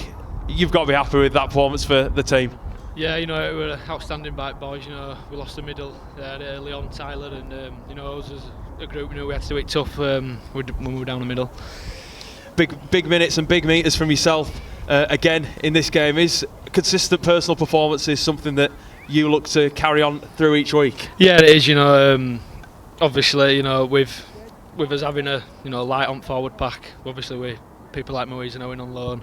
you've got to be happy with that performance for the team. Yeah, it were an outstanding back, boys. We lost the middle early on, Tyler, and us as a group, we had to do it tough when we were down the middle. Big minutes and big meters from yourself again in this game. Is consistent personal performances something that you look to carry on through each week? Yeah, it is. Obviously, with us having a light on forward pack, obviously with people like Moise going on loan,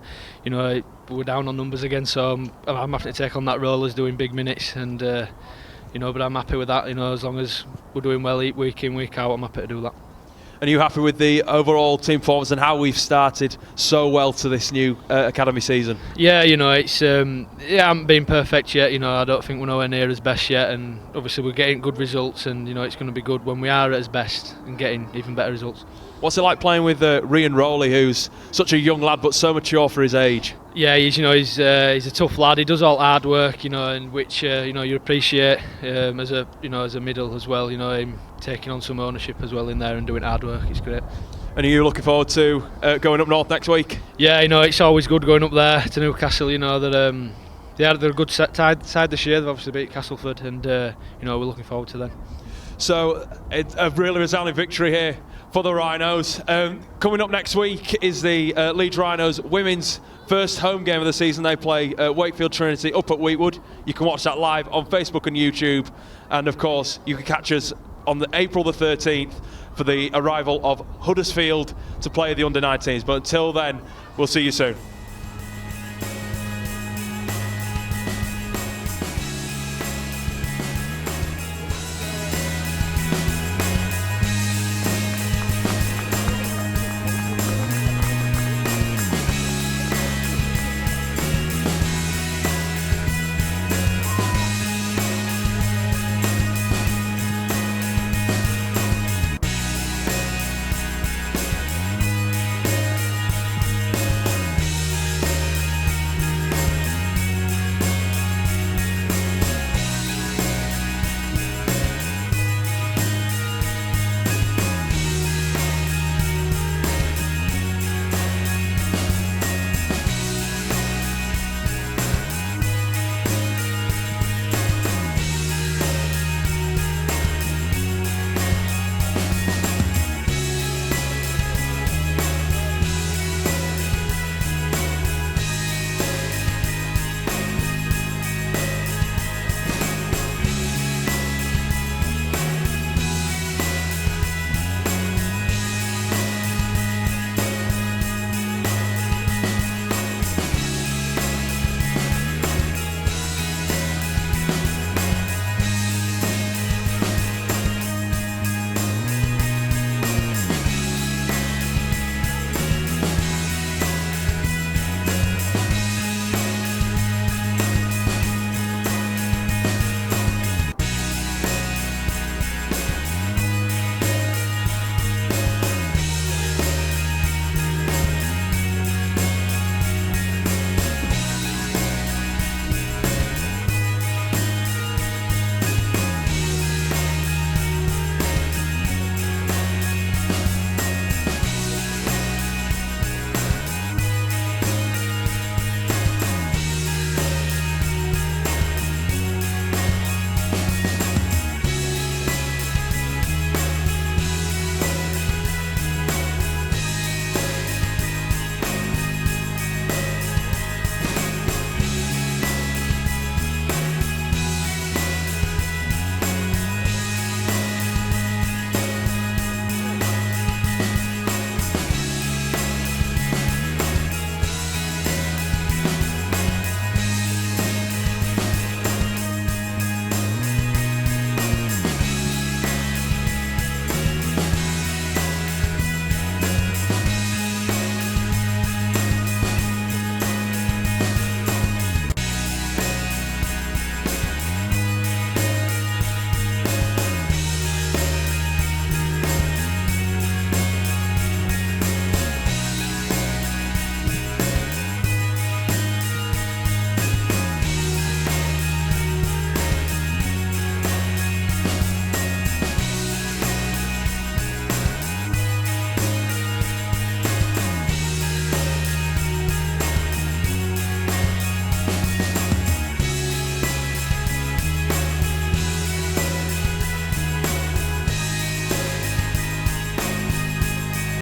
we're down on numbers again, so I'm happy to take on that role as doing big minutes, and but I'm happy with that. As long as we're doing well week in, week out, I'm happy to do that. And are you happy with the overall team performance and how we've started so well to this new academy season? Yeah, it's haven't been perfect yet. I don't think we're nowhere near as best yet, and obviously we're getting good results, and it's going to be good when we are at its best and getting even better results. What's it like playing with Ryan Rowley, who's such a young lad but so mature for his age? Yeah, he's a tough lad. He does all hard work, and which you appreciate as a middle as well. Him taking on some ownership as well in there and doing hard work. It's great. And are you looking forward to going up north next week? Yeah, it's always good going up there to Newcastle. That they're a good side this year. They've obviously beat Castleford, and we're looking forward to them. So it's a really resounding victory here for the Rhinos. Coming up next week is the Leeds Rhinos women's first home game of the season. They play Wakefield Trinity up at Wheatwood. You can watch that live on Facebook and YouTube, and of course you can catch us on April the 13th for the arrival of Huddersfield to play the under-19s. But until then, we'll see you soon.